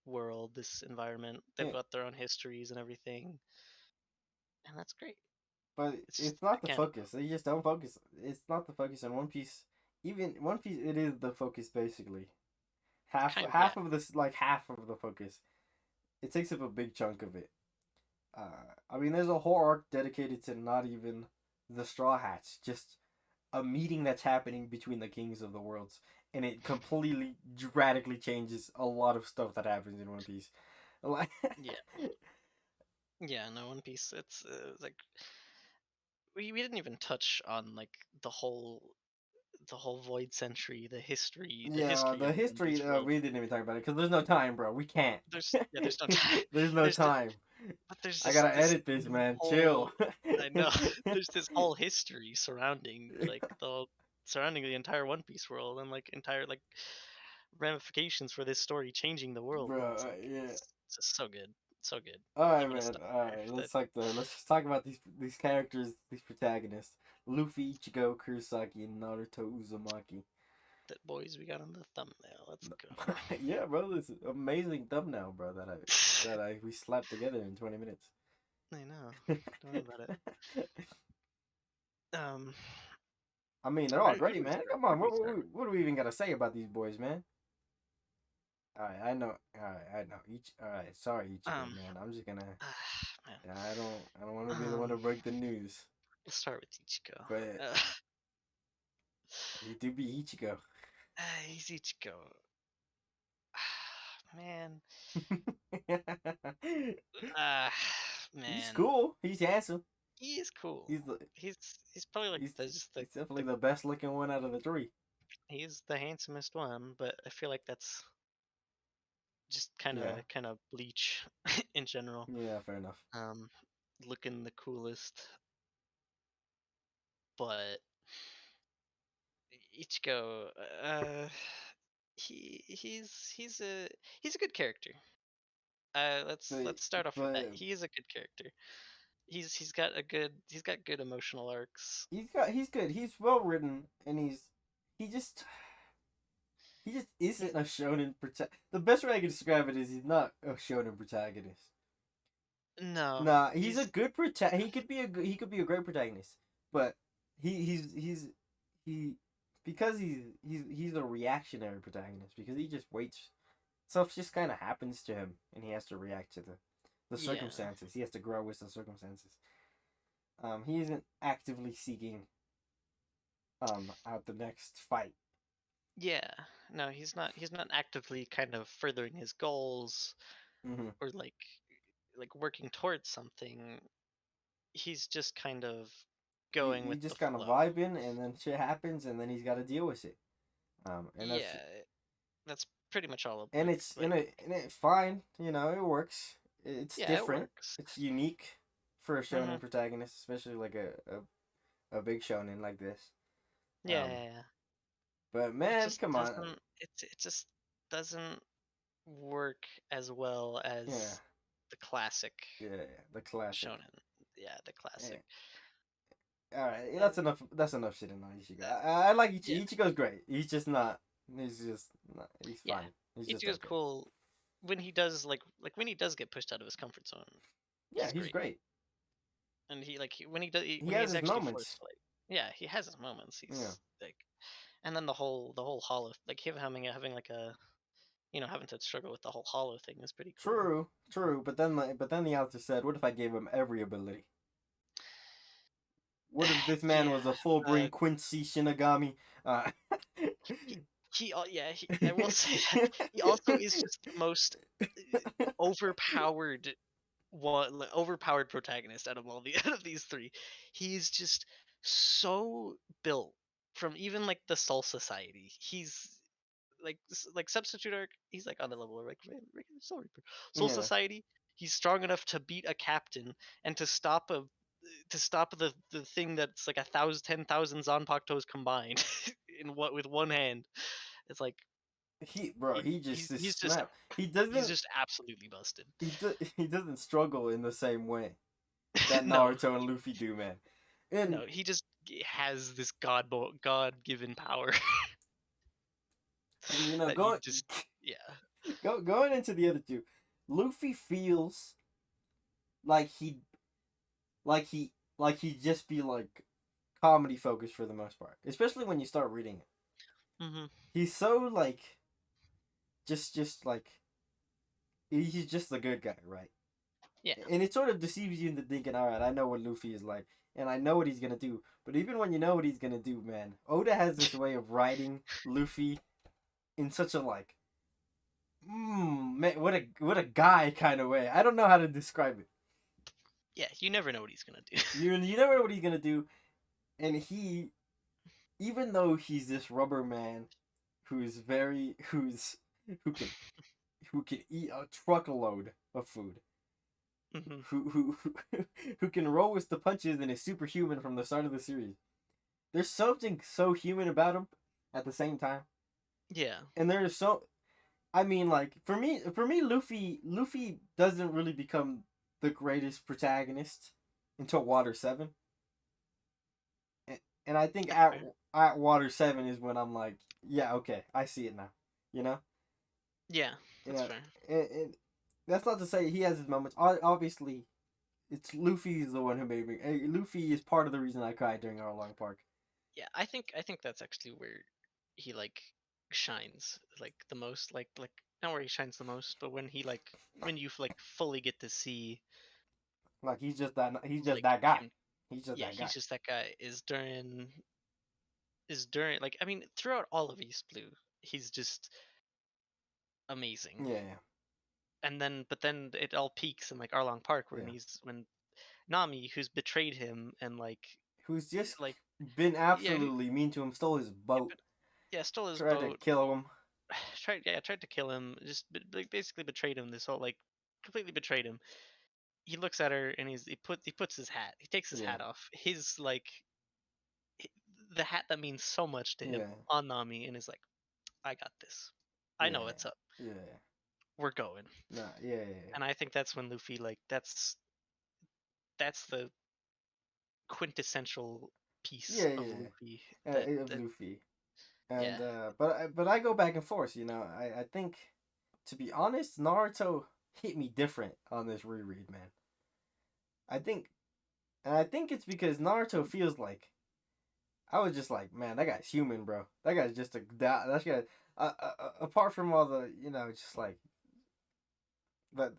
world, this environment. They've Yeah. got their own histories and everything, and that's great. But It's just it's not the again, focus. They just don't focus. It's not the focus on One Piece. Even One Piece, it is the focus basically. yeah, Half of this, like half of the focus. It takes up a big chunk of it. I mean, there's a whole arc dedicated to not even the Straw Hats, just a meeting that's happening between the kings of the worlds, and it completely, radically changes a lot of stuff that happens in One Piece. Like, yeah, yeah. No, One Piece. It's like we didn't even touch on like the whole the whole Void Century, the yeah, history the of the One history. Piece world. We didn't even talk about it because there's no time, bro. We can't. There's no time. There's no There's the, time. but there's I gotta this edit this, man. whole. Chill. I know there's this whole history surrounding surrounding the entire One Piece world and like entire like ramifications for this story changing the world, and Bro, yeah. it's just so good, so good. All right, I'm gonna man. stop All there. right, let's just talk about these characters, these protagonists: Luffy, Ichigo, Kurosaki, and Naruto Uzumaki. That boys we got on the thumbnail. Let's go. Yeah, bro, this amazing thumbnail, bro. That I we slapped together in 20 minutes. I know. Don't worry about it. Um, I mean, they're all where great, do we man. start? Come Where on, do we start? what do we even gotta say about these boys, man? All right, I know. All right, I know. All right, sorry, Ichigo, Um, man. I'm just gonna. man. Yeah, I don't want to be the one to Um, break the news, we'll start with Ichigo. but he do be Ichigo. He's Ichigo. Man. Ah, He's man. cool. He's handsome. He is cool. He's the He's he's probably like he's the just he's definitely the the best looking one out of the three. he's the handsomest one, but I feel like that's just kind Yeah. of Bleach in general. Yeah. Fair enough. Um, looking the coolest, but Ichigo, he's a good character. But Let's start off with that. but He is a good character. He's got good emotional arcs. he's good. He's well written, and he just he just He's isn't a shonen protag. The best way I can describe it is he's not a shonen protagonist. no, Nah, he's a he's good He could be he could be a great protagonist, but he because he's a reactionary protagonist because he just waits. Stuff just kind of happens to him, and he has to react to the yeah. circumstances. He has to grow with the circumstances. He isn't actively seeking out the next fight. Yeah, no, he's not actively kind of furthering his goals Mm-hmm. or like working towards something. He's just kind of going He with the just kind of flow. vibing, and then shit happens, and then he's got to deal with it. And Yeah, that's pretty much all of it's like in it fine. You know, it works. It's yeah, it different. works. It's unique for a shonen Mhm. protagonist, especially like a big shonen like this. Yeah, Um, yeah, yeah. but It man, just come on, doesn't it just doesn't work as well yeah, as the classic yeah, the classic. shonen. Yeah, the classic. Yeah. All right, that's And enough. That's enough shit on Ichigo. uh, I like yeah, Ichigo's great. He's just not. He's just not. He's yeah. fine. He's just Ichigo's okay. cool when he does like when he does get pushed out of his comfort zone. Yeah, He's he's great. great. And when he does He when has he's his actually forced moments. to like yeah, he has his moments. Yeah. He's like and then the whole hollow like him having like a having to struggle with the whole hollow thing is pretty cool. True, true. But then the author said, "What if I gave him every ability? What if this man Yeah. was a full Uh brain Quincy Shinigami?" Uh, he yeah, I will say that he also is just the most overpowered overpowered protagonist out of all the out of these three. He's just so built from even like the Soul Society. He's like Substitute Arc. He's like on the level of like regular Soul Reaper. Soul yeah, Society. He's strong enough to beat a captain and to stop the thing that's like 10,000 Zanpakutos combined in what with one hand. It's like he just is he's just snap. He doesn't absolutely busted. he doesn't struggle in the same way that No, Naruto and Luffy do, man. And no, he just has this god given power and that you just yeah. going into the other two, Luffy feels like he just be like comedy focused for the most part, especially when you start reading it. Hmm. He's so like just like he's just the good guy, right? Yeah, And it sort of deceives you into thinking, all right, I know what Luffy is like, and I know what he's gonna do. But even when you know what he's gonna do, man, Oda has this way of writing Luffy in such a like, man, what a guy kind of way. I don't know how to describe it. yeah. You never know what he's gonna do. You never know what he's gonna do, and even though he's this rubber man who's very who can who can eat a truckload of food, Hmm. who can roll with the punches and is superhuman from the start of the series. There's something so human about him at the same time, Yeah. and there's so I mean, like for me, Luffy doesn't really become the greatest protagonist until Water 7, and I think That's fair. at Water 7 is when I'm like, yeah, okay, I see it now, you know, Yeah, you that's know, fair. and that's not to say he has his moments. Obviously, it's Luffy is the one who made me. Luffy is part of the reason I cried during our long park. Yeah, I think that's actually where he like shines like the most, like not where he shines the most, but when he like when you like fully get to see Like he's just that. He's just like that guy. him. He's just Yeah, that he's guy. just that guy. Is during like I mean throughout all of East Blue, he's just amazing. Yeah, yeah. And then but then it all peaks in like Arlong Park Yeah. when Nami, who's betrayed him and Who's just like been yeah absolutely mean to him. Stole his yeah, boat. but, yeah stole his Tried to boat, kill him. tried to kill him, just like basically betrayed him. This whole like completely betrayed him. He looks at her and he puts his hat. He takes his Yeah. hat off. His like the hat that means so much to him Yeah. on Nami, and is like, I got this. I know Yeah. what's up. Yeah. We're going. Nah. Yeah. Yeah. And I think that's when Luffy like that's the quintessential piece Yeah. of Yeah. Luffy Of that Luffy. yeah. And but I go back and forth. You know, I think to be honest, Naruto hit me different on this reread, man. I think, and I think it's because Naruto feels like I was just like, man, that guy's human, bro. That guy's just a that guy. Apart from all the, just like, but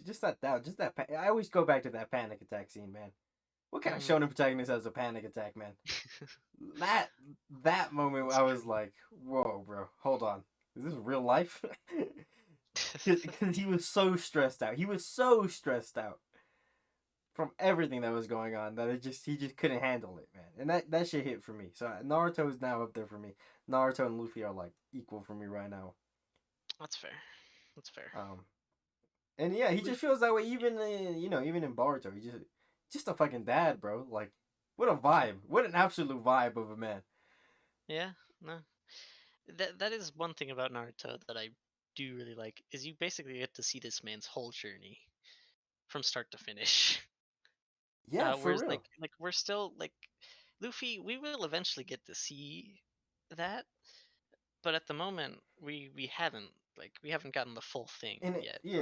just that doubt, just that. I always go back to that panic attack scene, man. What kind of Mhm. shonen protagonist has a panic attack, man? That that moment, That's I true. was like, whoa, bro, hold on, is this real life? Because he was so stressed out. He was so stressed out from everything that was going on that he just couldn't handle it, man. And that shit hit for me. So Naruto is now up there for me. Naruto and Luffy are like equal for me right now. That's fair. That's fair. Um, and yeah, he just Luffy. feels that way even in, even in Boruto. He just a fucking dad, bro. Like what a vibe. What an absolute vibe of a man. Yeah, no. That is one thing about Naruto that I do really like is you basically get to see this man's whole journey from start to finish. Yeah, for Whereas real. like we're still like Luffy, we will eventually get to see that, but at the moment we haven't we haven't gotten the full thing And yet. So yeah,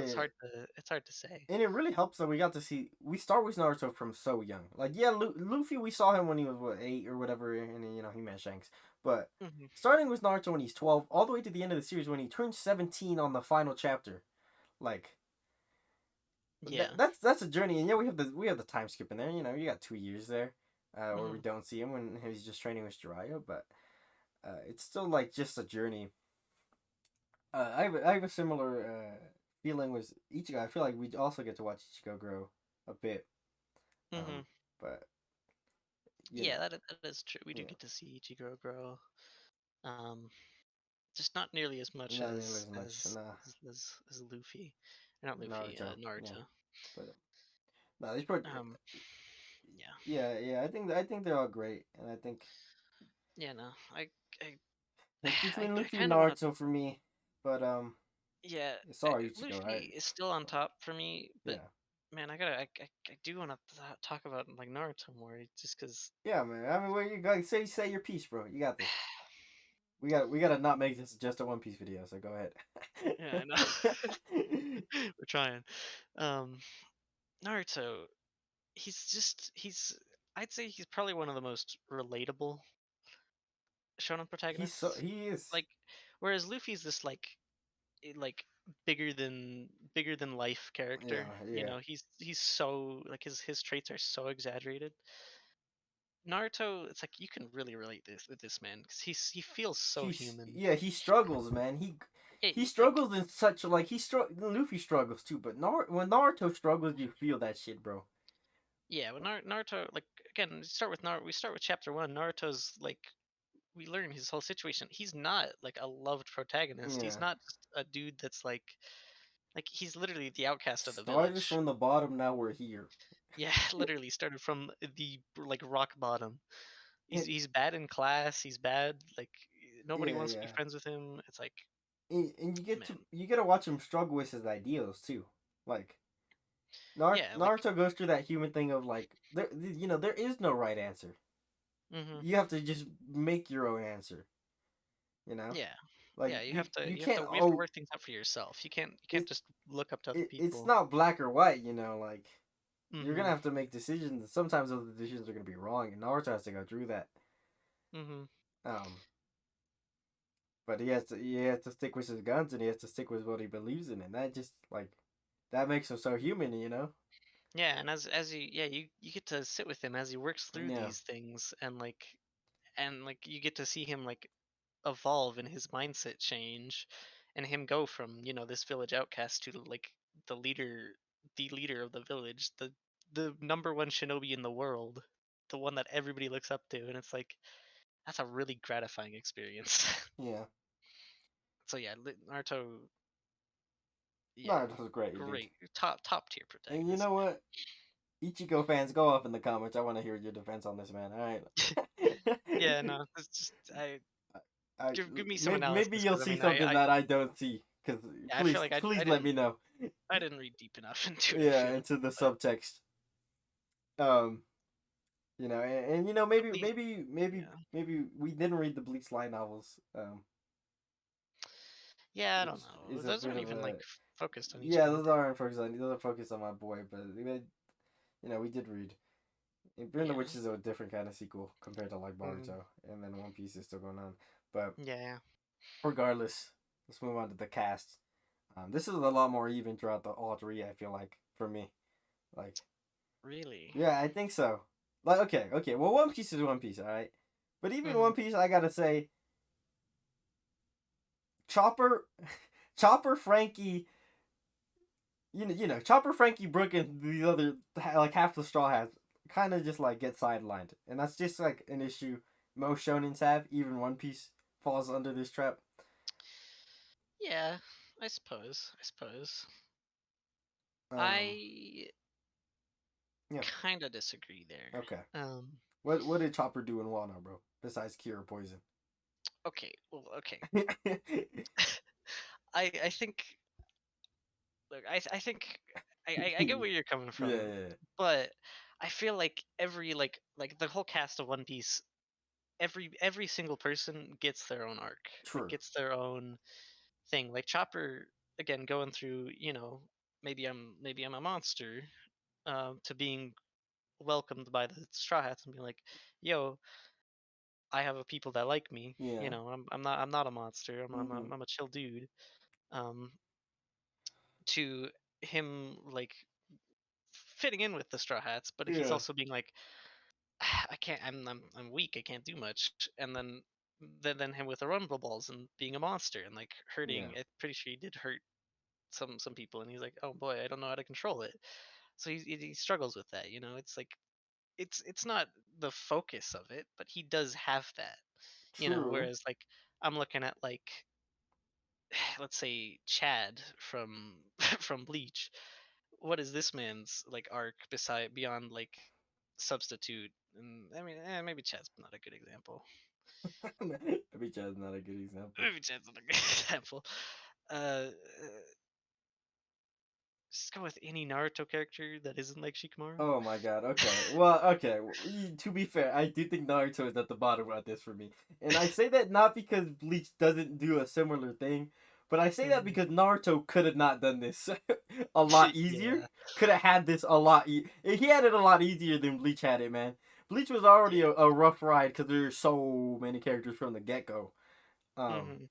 it's hard to say. and it really helps that we got to see we start with Naruto from so young. Like yeah, Luffy we saw him when he was what 8 or whatever, and then, he met Shanks. But Hmm. starting with Naruto when he's 12, all the way to the end of the series when he turns 17 on the final chapter, like Yeah. that's a journey. And yeah, we have the time skip in there. You got 2 years there, where we Hmm. don't see him when he's just training with Jiraiya, but it's still like just a journey. I have a similar feeling with Ichigo. I feel like we also get to watch Ichigo grow a bit. Hmm. Um, but you Yeah, know, that is true. We do yeah, get to see Ichigo grow. Um, just not nearly as much not nearly as much. Nah, as Luffy, or not Luffy, Naruto. Yeah, Naruto. but no, these pro. Um, yeah, Yeah, yeah. I think they're all great, and I think yeah, no, I, it's between I Luffy and kind of want to. Naruto for me. But Yeah, it's all Ichigo, right? Luffy is still on top for me, but Yeah, man, I do want to talk about like Naruto more, just because. yeah, man. I mean, where you go? Say your piece, bro. You got this. We gotta not make this just a One Piece video. So go Yeah, I know. ahead. We're trying. Um, Naruto, he's I'd say he's probably one of the most relatable shonen protagonists. He is. Like, whereas Luffy's this like bigger than life Yeah, character. You yeah. know, he's so like his traits are so exaggerated. Naruto, it's like you can really relate this with this man because he feels so human. He struggles, man. Yeah, He like struggles in such like Luffy struggles too, but when Naruto struggles, you feel that shit, bro. yeah, when Naruto like again start with Naruto. We start with chapter one. Naruto's like we learn his whole situation. He's not like a loved protagonist. He's Yeah, not just a dude that's like he's literally the outcast of the started village. from the bottom. Now we're here. Yeah, literally started from the like rock bottom. And, He's bad in class. He's bad like nobody yeah, wants to be yeah. friends with him. It's like And man, you get to watch him struggle with his ideals too. Like yeah, like Naruto goes through that human thing of like there is no right answer. hmm You have to just make your own answer. You know, yeah, like yeah. you You have can't to oh work things out for yourself. You can't it, just look up to other it's people. not black or white. Like you're gonna Hmm. have to make decisions. And sometimes those decisions are gonna be wrong, and Naruto has to go through that. Hmm. Um, but he has to stick with his guns and he has to stick with what he believes in, and that just like that makes him so human, you know? Yeah, and as you yeah, you get to sit with him as he works through Yeah, these things, and like you get to see him like evolve and his mindset change, and him go from, this village outcast to like the leader the leader of the village, the number one shinobi in the world, the one that everybody looks up to, and it's like that's a really gratifying experience. yeah. So yeah, Naruto, yeah, Naruto's great, dude. great, top tier And you protagonist. know what? Ichigo fans, go off in the comments. I want to hear your defense on this man. All right. Yeah, no, it's just I give me some maybe analysis, you'll because I see mean something that I don't see. Cause I feel please, like please let didn't me know. I didn't read deep enough into it. I Yeah, feel like, into the but subtext. Um, at maybe least, maybe maybe yeah, maybe we didn't read the Bleach light novels. yeah, I Which don't know. is a Those bit aren't of even a like focused on yeah. Ichigo. Those are focused on my boy, but we did read. Burn the Yeah, Witch is a different kind of sequel compared to like mm, Boruto, and then One Piece is still going on. But yeah, regardless, let's move on to the cast. This is a lot more even throughout all three. I feel like for me, like really. yeah, I think so. Like okay. Well, One Piece is One Piece, all right. But even Hmm. One Piece, I gotta say, Chopper, Chopper, Frankie, Chopper, Frankie, Brook, and the other like half the Straw Hats kind of just like get sidelined, and that's just like an issue most shonens have. Even One Piece falls under this trap. Yeah, I suppose. I suppose. Um, I yeah, kind of disagree okay. there. What did Chopper do in Wano, bro? Besides cure poison. Okay. Well, okay. yeah, I think. Look, I think I get where you're coming yeah, from, yeah. but I feel like every like the whole cast of One Piece, every single person gets their own arc, like True. gets their own thing. Like Chopper, again, going through, maybe I'm a monster, to being welcomed by the Straw Hats and being like, yo, I have a people that like me. Yeah. I'm not a monster. I'm I'm Mm-hmm. I'm I'm a chill dude. Um, to him like fitting in with the Straw Hats, but he's Yeah. also being like, I can't. I'm weak. I can't do much. And then him with the rumble balls and being a monster and like Yeah. hurting. I'm pretty sure he did hurt some people, and he's like, oh boy, I don't know how to control it. So he struggles with that. It's like it's not the focus of it, but he does have that. True. Whereas like I'm looking at like let's say Chad from from Bleach. What is this man's like arc beside beyond like substitute? And I mean, maybe Chad's not a good example. Maybe Chad's not a good example. Maybe Chad's not a good example. Uh, just go with any Naruto character that isn't like Shikamaru. Oh my god. Okay. Well, okay. To be fair, I do think Naruto is at the bottom of this for me, and I say that not because Bleach doesn't do a similar thing, but I say that Mhm. because Naruto could have not done this a lot easier. Yeah, Could have had this a lot. He had it a lot easier than Bleach had it, man. Bleach was already yeah. a rough ride because there's so many characters from the get go. Um, Hmm.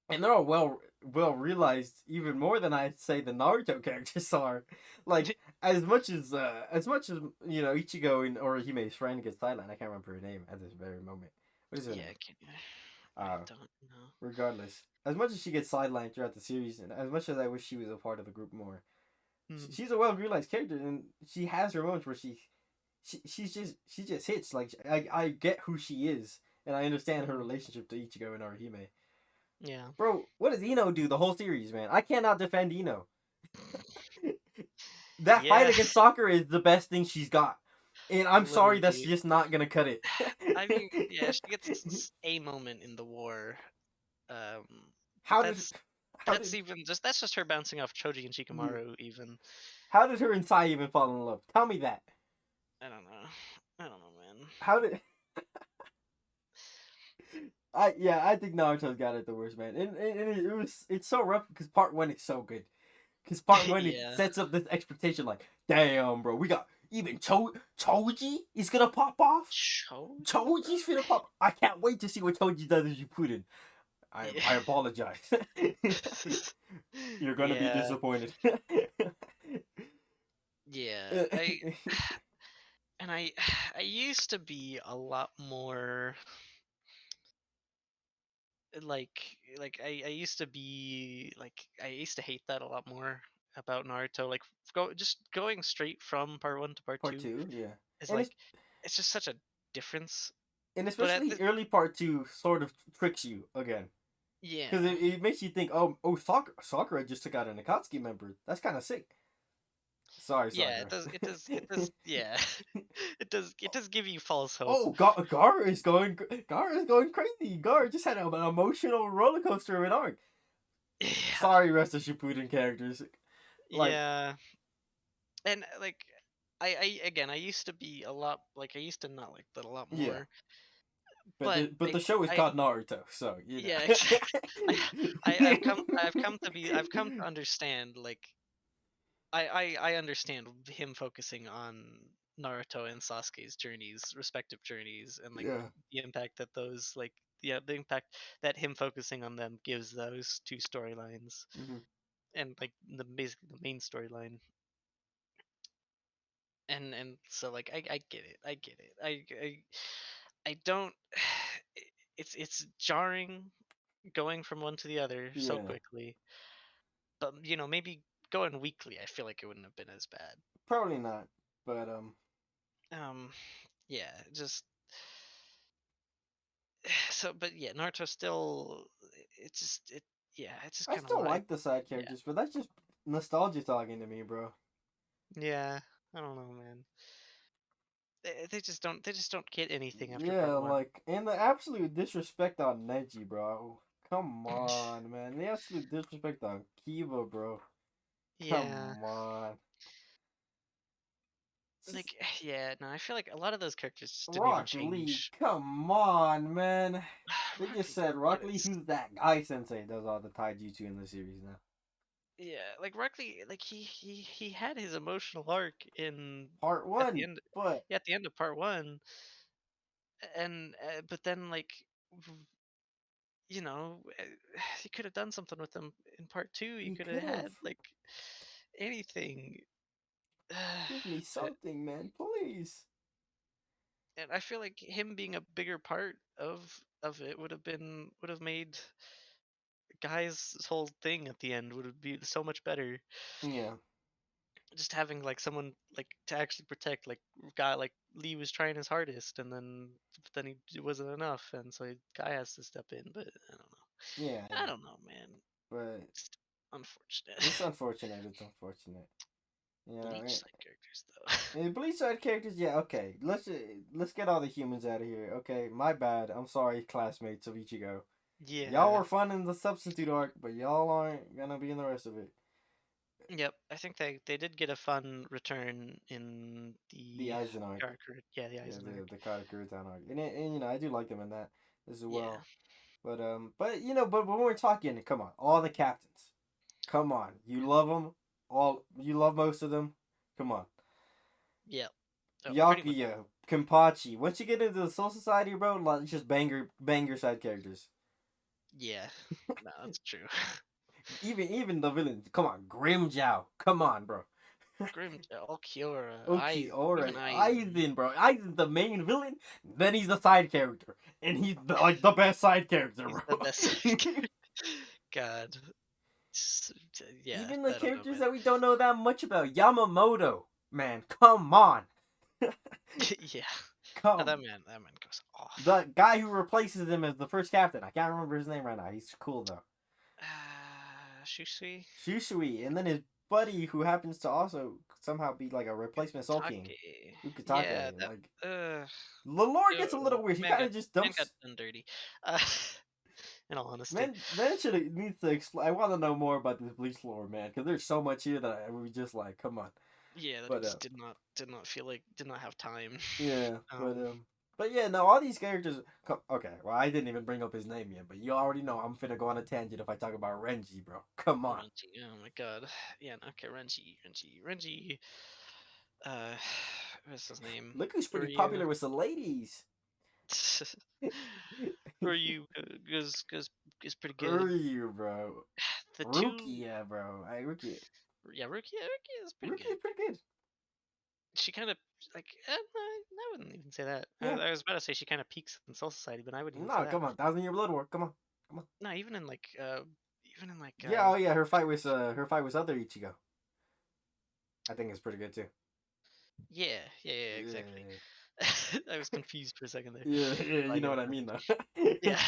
and they're all well realized even more than I'd say the Naruto characters are. Like as much as Ichigo and Orihime's friend gets sidelined. I can't remember her name at this very moment. What is her Yeah, name? I Uh, don't know. regardless, as much as she gets sidelined throughout the series, and as much as I wish she was a part of the group more, Mm. she's a well realized character, and she has her moments where she just hits. Like I get who she is, and I understand her Hmm. relationship to Ichigo and Orihime. Yeah, Bro, what does Ino do the whole series, man? I cannot defend Ino. That fight yeah, against Soccer is the best thing she's got. And I'm sorry, that's literally. just not gonna cut it. I mean, yeah, she gets a moment in the war, um, but how did how that's did even just that's just her bouncing off Choji and yeah, Shikamaru. Even how did her and Sai even fall in love? Tell me that. I don't know. I don't know, man. How did I think Naruto's got it the worst, man. And it's so rough because part one is so good. Because part one it Yeah. sets up this expectation like, damn, bro, we got even Choji is gonna pop off. Choji, bro. Choji's finna pop. I can't wait to see what Choji does as Shippuden. I apologize. You're gonna be Yeah, disappointed. yeah. And I used to be a lot more I used to be I used to hate that a lot more about Naruto. Like just going straight from part one to part Part two two, yeah, is and like it's just such a difference. But at especially the early part two sort of tricks you again because yeah. it makes you think, oh, Sakura just took out an Akatsuki member. That's kind of sick. Sorry, Yeah, Sakura. it does yeah. It does give you false hope. Oh, Gar is going crazy. Gar just had an emotional roller coaster of an arc. Yeah. Sorry, rest of Shippuden characters. Like, Yeah. And I again I used to be a lot I used to not like that a lot yeah, more. but But the show is I called Naruto, so you yeah, know. exactly. I've come to understand I understand him focusing on Naruto and Sasuke's journeys, respective journeys, and Yeah. the impact that those the impact that him focusing on them gives those two storylines, Hmm. and the basically the main storyline. And so I get it, I get it. I don't. It's jarring going from one to the other so Yeah. quickly, but maybe going weekly, I feel like it wouldn't have been as bad. Probably not, but Um, yeah, just so, but yeah, Naruto still, yeah, it's just I kind of still like, like the side yeah, characters, but that's just nostalgia talking to me, bro. yeah, I don't know, man. They just don't get anything after Yeah, part one. like, and the absolute disrespect on Neji, bro. Come on, man. The absolute disrespect on Kiba, bro. Yeah, Come on. It's just yeah, no, I feel like a lot of those characters just didn't even Rock Lee. change. Come on, man. They Rock just Lee, said Rock Lee, is who's that guy sensei does all the taijutsu in the series now. yeah, Rock Lee, he had his emotional arc in Part at the one, end, but yeah, at the end of part one, and but then v- you could have done something with him in part two. You he could have could have. had anything. Give me But something, man, please. and I feel like him being a bigger part of it would have made Guy's whole thing at the end would be so much better. Yeah, Just having someone to actually protect guy Lee was trying his hardest, and then it wasn't enough, and so Guy has to step in. But I don't know. yeah, I yeah. don't know, man. But It's unfortunate. it's unfortunate. It's unfortunate. You know, Bleach side characters though. Bleach side characters, yeah, okay. Let's get all the humans out of here. Okay, my bad. I'm sorry, classmates of Ichigo. Y'all Yeah. were fun in the substitute arc, but y'all aren't gonna be in the rest of it. Yep. I think they did get a fun return in The the Aizen arc, Karakuri. Yeah, the yeah, Aizen arc. the Karakuri-tan arc, and I do like them in that as Yeah. well. But but when we're talking, come on, all the captains, come on, you love them, you love most of them, come on, Yeah. Oh, pretty much. Byakuya, Kenpachi. Once you get into the Soul Society, bro, like just banger side characters. Yeah. No, that's true. Even the villains, come on, Grimjow, come on, bro. Grim, Kiora, Okay, even alright. Aizen. Aizen, bro. Aizen's the main villain, then he's the side character. And he's the best side character, He's the bro. best side character. God. Yeah, Even the I don't know, characters man. that we don't know that much about. Yamamoto, man, come on. Yeah. No, Come. that man goes off. The guy who replaces him as the first captain. I can't remember his name right now. He's cool, though. Shusui? Shushui. And then his buddy, who happens to also somehow be like a replacement Soul King. Take. Yeah, Ukitake. that. Like, Uh, the lore gets a little weird. He man kind got of just man got dumps. done dirty. Uh, in all honesty. Man should needs to explain. I want to know more about this Bleach lore, man, because there's so much here that we just like, come on. Yeah, that he But just did not feel did not have time. yeah, Um, but yeah, no, all these characters. Okay, well, I didn't even bring up his name yet, but you already know I'm finna go on a tangent if I talk about Renji, bro. Come on, Renji. Oh my god. Yeah. Okay. Renji. Uh, what's his name? look who's pretty Ryu. popular with the ladies. For you, is pretty good. Uryu, bro. The Rookie, two, yeah, bro. Rookie. yeah, Rookie is pretty Rookie good. is pretty good. She kind of like I wouldn't even say that. Yeah. I was about to say she kind of peaks in Soul Society, but I wouldn't even say No, that. come on. 1,000 Year Blood War. Come on. Come on. No, even in like Yeah, oh yeah, her fight with other Ichigo. I think it's pretty good too. yeah, exactly. Yeah. I was confused for a second there. Yeah, yeah, you Like, know what I mean though. yeah,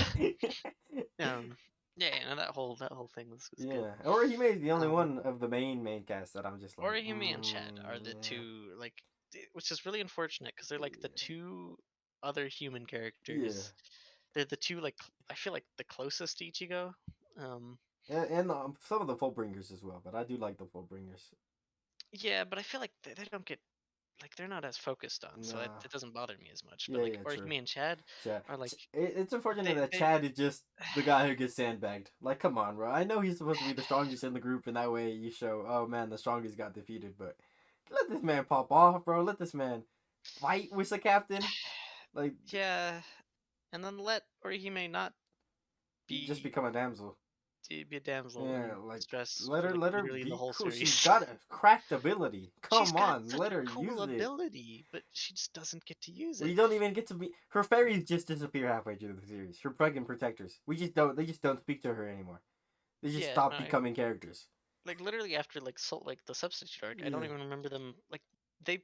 um, yeah, and that whole thing was good. Yeah. Or he made the only Um, one of the main cast that I'm just like, Orihime and Chad are the yeah. two which is really unfortunate because they're like the two other human Yeah. characters. They're the two like I feel like the closest to Ichigo. Um, And some of the Fullbringers as well, but I do like the Fullbringers. yeah, but I feel like they don't get like they're not as focused on, so Nah. it doesn't bother me as much. But Yeah, like yeah, true. Orihime and Chad Chad. are like It's unfortunate that they Chad is just the guy who gets sandbagged. Like, come on, bro. I know he's supposed to be the strongest in the group, and that way you show, oh man, the strongest got defeated. But let this man pop off, bro. Let this man fight with the captain. Like, yeah, and then let Orihime not just be become a damsel. be a damsel Yeah, in like distress let for her like let her literally the be whole cool. She's series. got a cracked ability. She's Come got on, such let a her cool use it. ability, but she just doesn't get to use We it. don't even get to be her fairies just disappear halfway through the series. Her pregnant protectors. We just don't. They just don't speak to her anymore. They just Yeah, stop no, becoming characters. like literally after like like the substitute arc, I don't Yeah. even remember them like they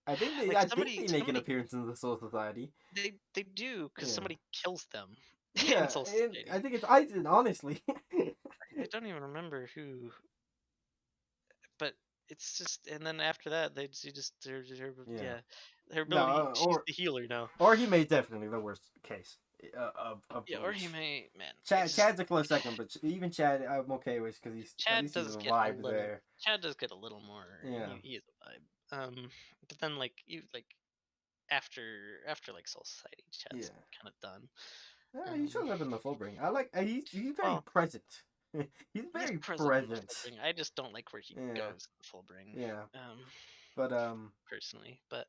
I think they like I think they make an somebody appearance in the Soul Society. they do because Yeah. somebody kills them in Yeah, Soul and I Society. think it's Aizen, honestly. I don't even remember who, but it's just and then after that they just Yeah. yeah her No, ability she's the healer now. or he made definitely the worst case of Yeah, or he Bleach. may man Chad it's just Chad's a close second, but even Chad I'm okay with because he's at Chad least he's a does get a vibe little. there. Chad does get a little more. Yeah. He is a vibe. But then like you like after like Soul Society, Chad's Yeah. kind of done. Yeah, he Um, shows up in the full bring. I like he's very well, present. He's he's very present in the present. Fullbring. I just don't like where he Yeah. goes in the Fullbring. Yeah. Um, But personally, but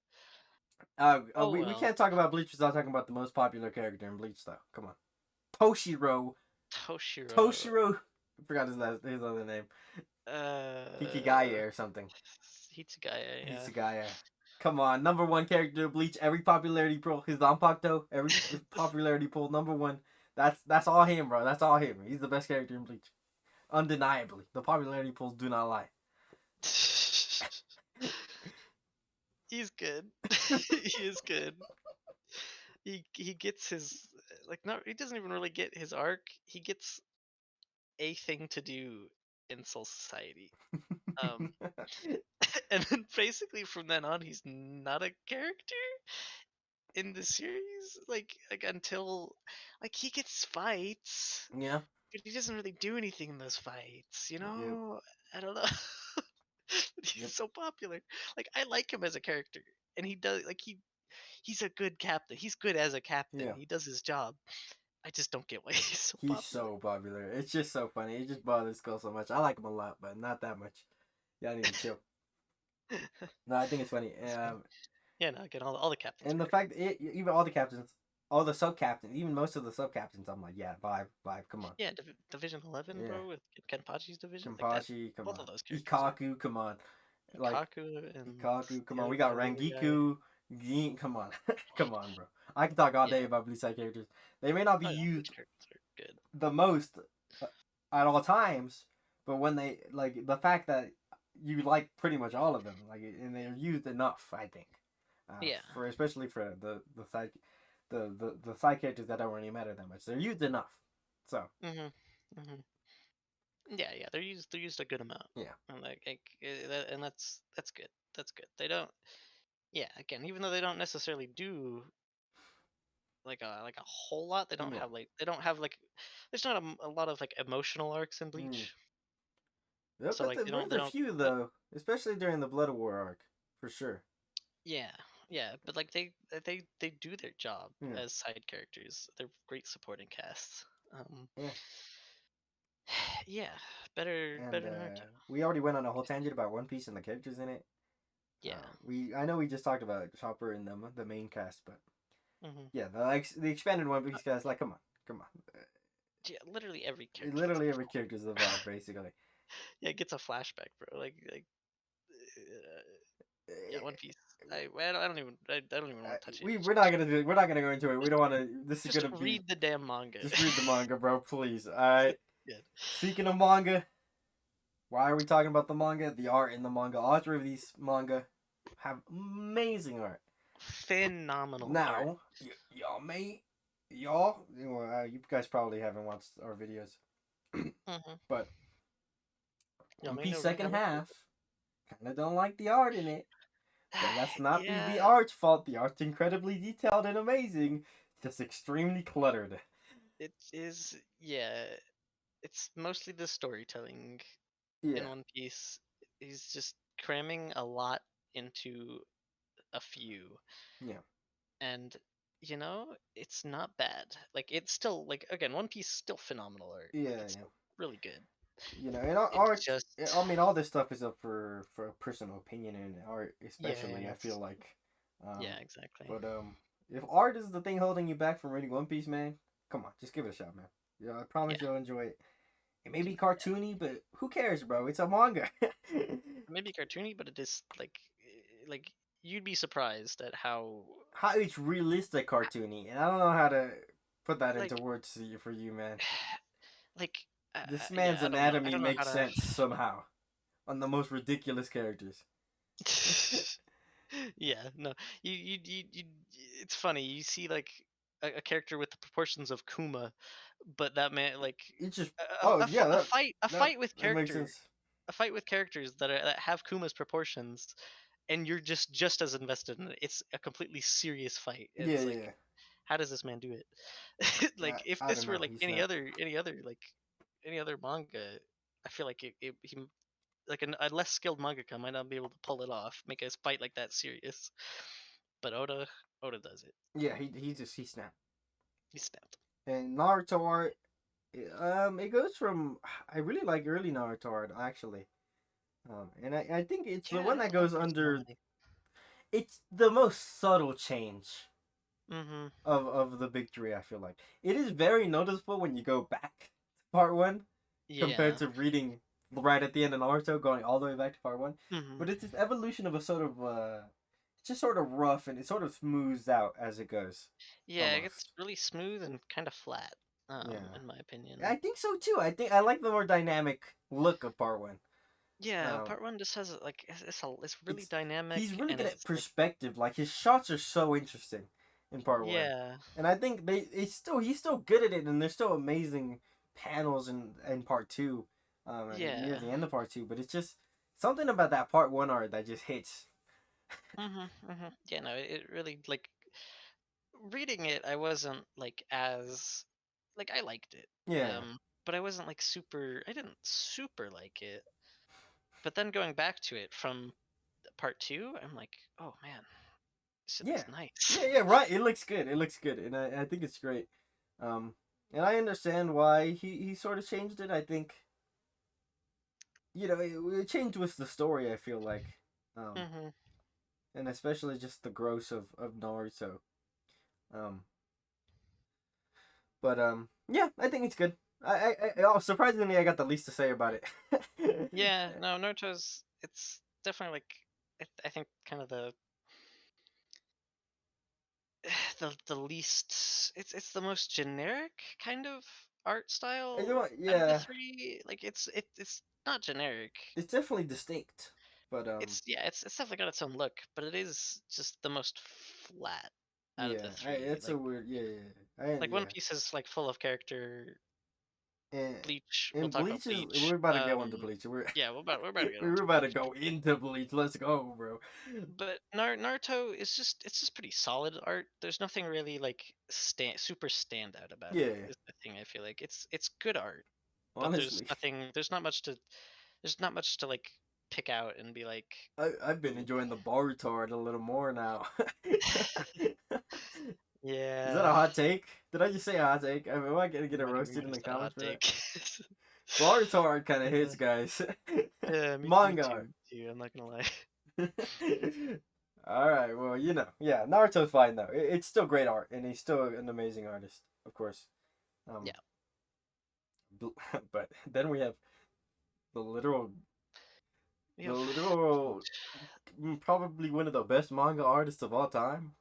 oh we well. can't talk about Bleach without talking about the most popular character in Bleach though. Come on. Toshiro. Toshiro. Toshiro I forgot his other name. Uh, Hikigaya or something. Hitsugaya. Yeah. Hitsugaya. Come on, number one character of Bleach. Every popularity poll, his Zanpakuto, every popularity poll, number one. That's all him, bro. That's all him. He's the best character in Bleach, undeniably. The popularity polls do not lie. He's good. He is good. He gets his like not he doesn't even really get his arc. He gets a thing to do in Soul Society. Um and then basically from then on he's not a character in the series like until like he gets fights Yeah. but he doesn't really do anything in those fights, you Yep. know? I don't know. But he's Yep. so popular. Like I like him as a character and he does like he's a good captain. He's good as a captain. Yeah. He does his job. I just don't get why he's so He's popular. so popular. It's just so funny. It just bothers Skull so much. I like him a lot, but not that much. Y'all need to chill. No, I think it's funny. It's fine. Yeah, no, again, all the captains are And the great. fact that even all the captains, all the sub captains, even most of the sub captains, I'm like, yeah, vibe, come on. Yeah, Division 11, Yeah. bro, with Kenpachi's division, like that. Kenpachi, come Both on. of those characters are Ikaku, come on. Like, Kaku and Ikaku, come on. the We other got the other guy. Rangiku, Gin, come on. Come on, bro. I can talk all day Yeah. about Blue Side characters. They may not be Oh yeah, used those characters are good. the most uh, at all times, but when they, like, the fact that you like pretty much all of them, like, and they're used enough, I think. Yeah. For especially for the side the side characters that don't really matter that much. They're used enough. So Mhm. Mhm. Yeah. They're used a good amount. yeah. And that's good. That's good. They don't. Yeah. Again, even though they don't necessarily do like a whole lot, Yeah. they don't have like there's not a lot of like emotional arcs in Mm. Bleach. Yeah, So like there's they a don't few but though, especially during the Blood War arc, for sure. yeah. Yeah, but like they do their job Yeah. as side characters. They're great supporting casts. Um Yeah. yeah, And better Naruto. we already went on a whole tangent about One Piece and the characters in it. Yeah. I know we just talked about Chopper and the main cast, but Hmm. Yeah, the expanded One Piece guys, like, come on, come on. Yeah, literally every character gets a Literally every performance. character's evolved, basically. Yeah, it gets a flashback, bro. Yeah, One Piece. I don't even want to touch it. We're not gonna go into it. We don't want to. This is Just gonna be read the damn manga. just read the manga, bro. Please. All right. Good. Speaking of manga, why are we talking about the manga? The art in the manga. All three of these manga have amazing art. Phenomenal art. Now, y'all, you guys probably haven't watched our videos, Mm-hmm. but Y'all One may Piece know right second now what to half kind of don't like the art in it. do. But that's not the Yeah, art's fault. The art's incredibly detailed and amazing, just extremely cluttered. it is. Yeah, it's mostly the storytelling in Yeah, One Piece. He's just cramming a lot into a few, yeah, and it's not bad. Like it's still like again, One Piece still phenomenal art. Like yeah, it's yeah. still really good. And It's art. just I mean, all this stuff is up for personal opinion, and art, yeah, especially. I feel like, um, yeah, exactly. but if art is the thing holding you back from reading One Piece, man, come on, just give it a shot, man. Yeah, I promise Yeah, you'll enjoy it. It may be cartoony, but who cares, bro? It's a manga. maybe cartoony, but it is like you'd be surprised at how How it's realistic cartoony, and I don't know how to put that into like words for you, man. like This yeah, man's I don't know. I anatomy don't know how makes to. sense somehow on the most ridiculous characters. Yeah, no, you it's funny. You see like a character with the proportions of Kuma, but that man like It's just a, a, oh a yeah, f- a that fight with that makes character sense. a fight with characters that have Kuma's proportions, and you're just as invested in it. It's a completely serious fight. Yeah, It's like, yeah. how does this man do it? Like if I don't this were know. like He snapped. any other manga, I feel like he like a less skilled mangaka might not be able to pull it off, make a fight like that serious. But Oda does it. Yeah, he snapped. He snapped. And Naruto art, it goes from I really like early Naruto art actually. And I think it's the Yeah, I one don't that like goes under. personality. It's the most subtle change Mm-hmm. of the big three. I feel like it is very noticeable when you go back to part one compared Yeah. to reading right at the end of Naruto, going all the way back to part one. Mm-hmm. But it's this evolution of a sort of it's just sort of rough and it sort of smooths out as it goes, Yeah, it gets almost. really smooth and kind of flat. Yeah, In my I opinion. think so too. I think I like the more dynamic look of part one. Yeah, Um, part one just has like it's really it's dynamic he's really and good at it's like perspective. Like his shots are so interesting in part one, yeah, and I think he's still good at it, and there's still amazing panels in part two, and near yeah. the end of part two. But it's just something about that part one art that just hits. Mm-hmm, mm-hmm. Yeah, no, it really like reading it. I wasn't like as like I liked it, Yeah, but I wasn't like super. I didn't super like it. But then going back to it from part two, I'm like, oh man, this shit yeah, looks nice. yeah. Right. It looks good. It looks good, and I think it's great. Um, and I understand why he sort of changed it. I think it changed with the story. I feel like, um, Mm-hmm. and especially just the growth of Naruto. Um, but yeah, I think it's good. Surprisingly, I got the least to say about it. Yeah, no, Naruto's it's definitely like I think kind of the least it's the most generic kind of art You know style what? out of the Yeah, three. Like it's not generic. it's definitely distinct, but It's definitely got its own look, but it is just the most flat out of yeah, the three. it's a weird. Yeah, Like One yeah. Piece is like full of character. And Bleach, we'll and talk about Bleach is Bleach. we're about to go into Bleach. Yeah, we're about to get We're onto about to Bleach. go into Bleach. Let's go, bro. But Naruto is just pretty solid art. There's nothing really like super standout about it. Yeah, Is the thing I feel like it's good art, but honestly, there's not much to like pick out and be like, I've been ooh. enjoying the Boruto art a little more now. Is that Yeah. a hot take? Did I just say a hot take? Am I gonna get You it might have roasted in the said a hot comments for that? take. Boruto art kind of hits, Uh, guys. yeah, me Manga too. art. Me too. I'm not gonna lie. All right. Well, yeah, Naruto's fine though. It's still great art, and he's still an amazing artist, of course. Um, Yeah, but then we have the literal, we the have literal, probably one of the best manga artists of all time.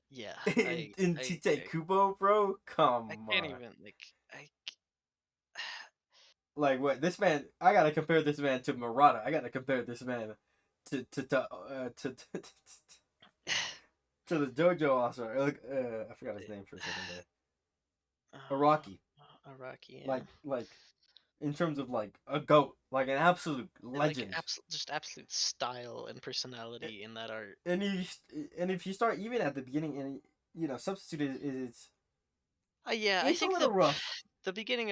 yeah, in Tite Kubo, bro. I Come can't on. even like I. Like what this man? I gotta compare this man to Murata. I gotta compare this man to the JoJo author. I forgot his name for a second there. Araki. Araki, yeah. Like in terms of like a goat, like an absolute Like legend. just absolute style and personality in that art. And if you start even at the beginning and substitute is Yeah, I it's a think little rough. the beginning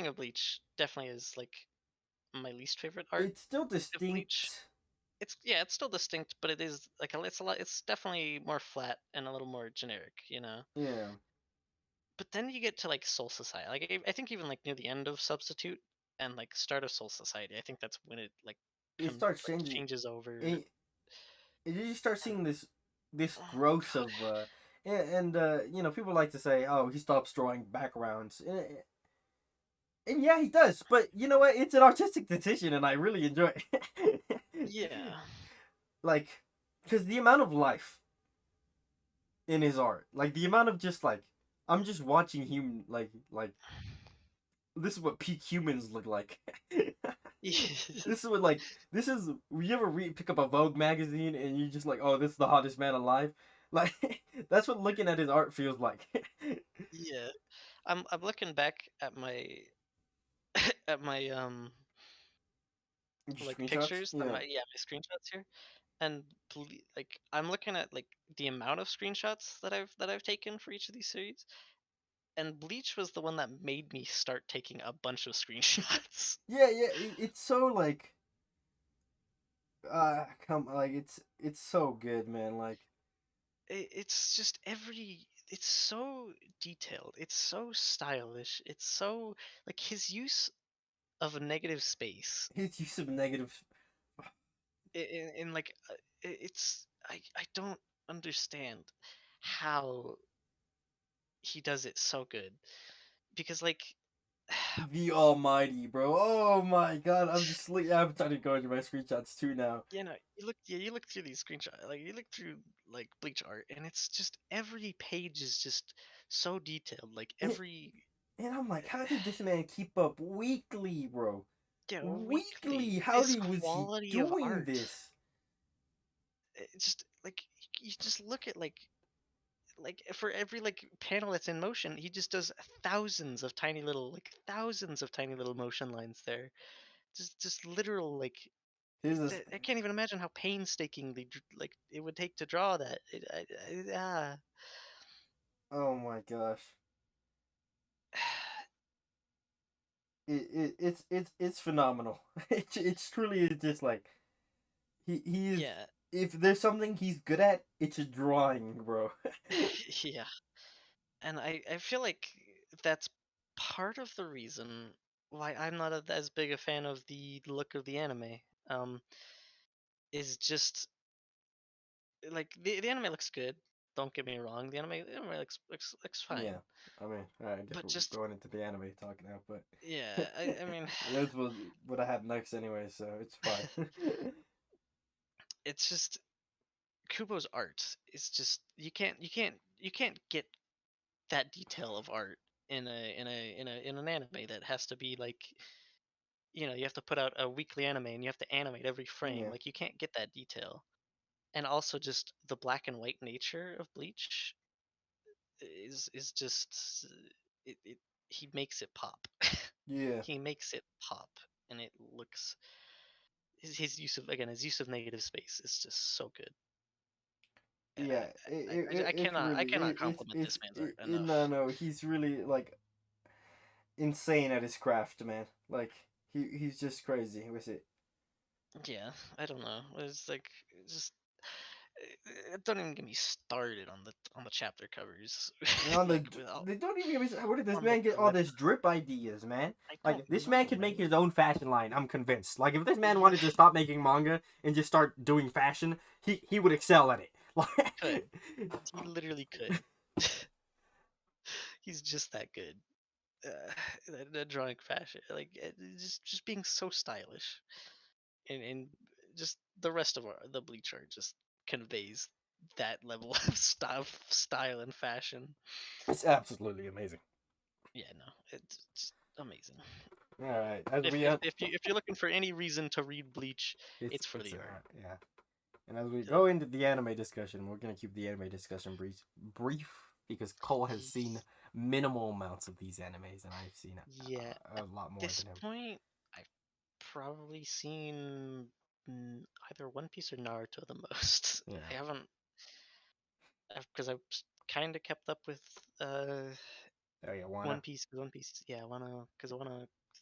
of Bleach definitely is like my least favorite art It's still of Bleach. distinct. It's yeah, it's still distinct, but it is like it's a lot. It's definitely more flat and a little more generic, you know. Yeah, But then you get to like Soul Society. Like I think even like near the end of Substitute and like start of Soul Society, I think that's when it like it starts like changing. changes over. It, you start And seeing this oh growth god, of and people like to say, oh, he stops drawing backgrounds, and yeah, he does. But you know what? It's an artistic decision, and I really enjoy it. yeah, Like, because the amount of life in his art, like the amount of just like I'm just watching him like this is what peak humans look like. This is what like this is. You ever pick up a Vogue magazine and you just like, oh, this is the hottest man alive. Like that's what looking at his art feels like. yeah. I'm looking back at my at my Your like screenshots, pictures that yeah, my screenshots here, and like I'm looking at like the amount of screenshots that I've taken for each of these series, and Bleach was the one that made me start taking a bunch of screenshots. yeah. It's so like come like it's so good, man. Like It's just it's so detailed, it's so stylish, it's so like his use of a negative space his use of negative. in like it's I don't understand how he does it so good because like The Almighty, bro. Oh my God, I'm trying to go into my screenshots too now. you know you look through these screenshots, like you look through like Bleach art, and it's just every page is just so detailed, like And, every and I'm like, how did this man keep up weekly, bro? you know weekly Weekly, how this did was he quality of doing art. this? It's just like you just look at like for every like panel that's in motion, he just does thousands of tiny little motion lines there, just literal like Here's this. I can't even imagine how painstakingly like it would take to draw that. Oh my gosh. It's phenomenal. It's truly is just like he is. Yeah, If there's something he's good at, it's drawing, bro. yeah, and I feel like that's part of the reason why I'm not as big a fan of the look of the anime. Um, is just like the anime looks good. Don't get me wrong, the anime looks Yeah, fine. I mean, I guess But we're just going into the anime talk now, but yeah, I mean, that's what I had next anyway, so it's fine. it's just Kubo's art is just you can't get that detail of art in an anime that has to be like you have to put out a weekly anime and you have to animate every frame. Yeah, Like you can't get that detail. And also just the black and white nature of Bleach is just it he makes it pop. yeah, He makes it pop, and it looks his use of again his use of negative space is just so good. And yeah. It's I really cannot compliment this man's art no, enough. no. He's really like insane at his craft, man. Like he's just crazy with it. Yeah, I don't know. It's like just Don't even get me started on the chapter covers. You know, Like without they don't even. Where did this on the man get all clip. this drip ideas, man? I don't Like this man know, could make man. his own fashion line. I'm convinced. Like if this man Yeah, wanted to stop making manga and just start doing fashion, he would excel at it. he could. He literally could. He's just that good. Drawing fashion, like just being so stylish, and just the rest of the Bleach art just conveys that level of style and fashion. It's absolutely amazing. Yeah, no, it's just amazing. All right, as If we if if you if you're looking for any reason to read Bleach, it's for it's the art. yeah. And as we The, go into the anime discussion, we're gonna keep the anime discussion brief because Cole has seen minimal amounts of these animes, and I've seen yeah, a at lot more this than him. point, I've probably seen either One Piece or Naruto the most. Yeah. I haven't, because I've kind of kept up with uh Oh yeah, One Wano. Piece. 'Cause One Piece, yeah, I wanna,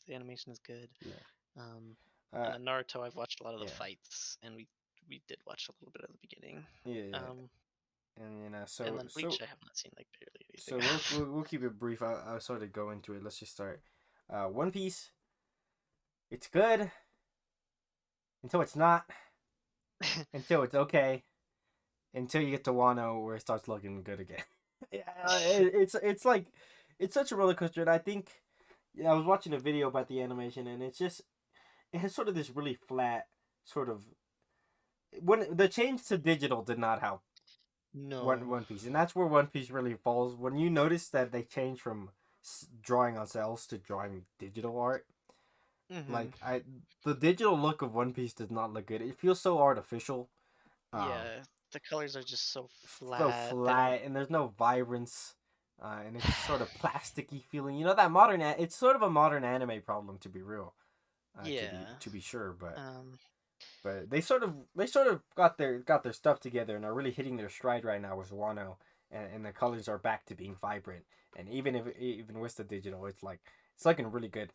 the animation is good. Yeah. Um, Uh, and then Naruto, I've watched a lot of the yeah. fights, and we did watch a little bit of the beginning. Yeah, yeah. Um, And you know, and then Bleach, I have not seen like barely so anything. we'll keep it brief. I'll sort of go into it. Let's just start. One Piece. It's good until it's not. Until it's okay. Until you get to Wano, where it starts looking good again. Yeah, it's like it's such a roller coaster, and I think I was watching a video about the animation, and it has sort of this really flat sort of when the change to digital did not help No. One Piece, and that's where One Piece really falls. When you notice that they change from drawing on cells to drawing digital art, Mm-hmm. like the digital look of One Piece does not look good. It feels so artificial. Um, Yeah, the colors are just so so flat. They don't. flat, and there's no vibrance. And it's sort of plasticky feeling. You know that modern. It's sort of a modern anime problem, to be real. Yeah. To be sure, Um. but they sort of got their stuff together and are really hitting their stride right now with Wano, and the colors are back to being vibrant. And even with the digital, it's looking really good.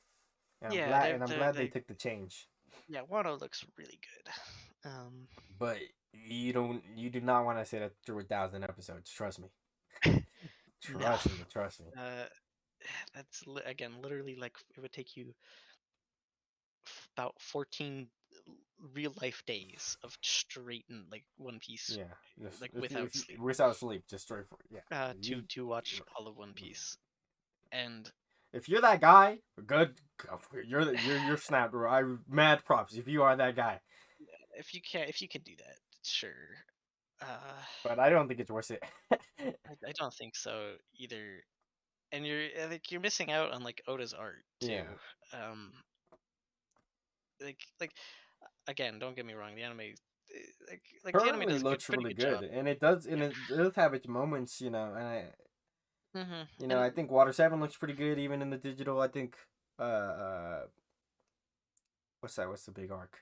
Yeah, I'm glad they took the change. yeah, Wano looks really good. But you do not want to sit through 1,000 episodes. Trust me. No. Trust me. Uh, that's again literally like it would take you about 14 real life days of straight and like One Piece, Yeah, just like without sleep, without sleep, just straight for yeah. You to watch all of One Piece. And if you're that guy, good. You're snapped. I mad props if you are that guy. if you can do that, sure. Uh, But I don't think it's worth it. I don't think so either. And you're missing out on like Oda's art too. Yeah, Um, like again, don't get me wrong, the anime, like the anime currently does a looks pretty really good job. good, and Yeah. it does have its moments, and And I think Water 7 looks pretty good even in the digital. I think uh what's that? What's the big arc?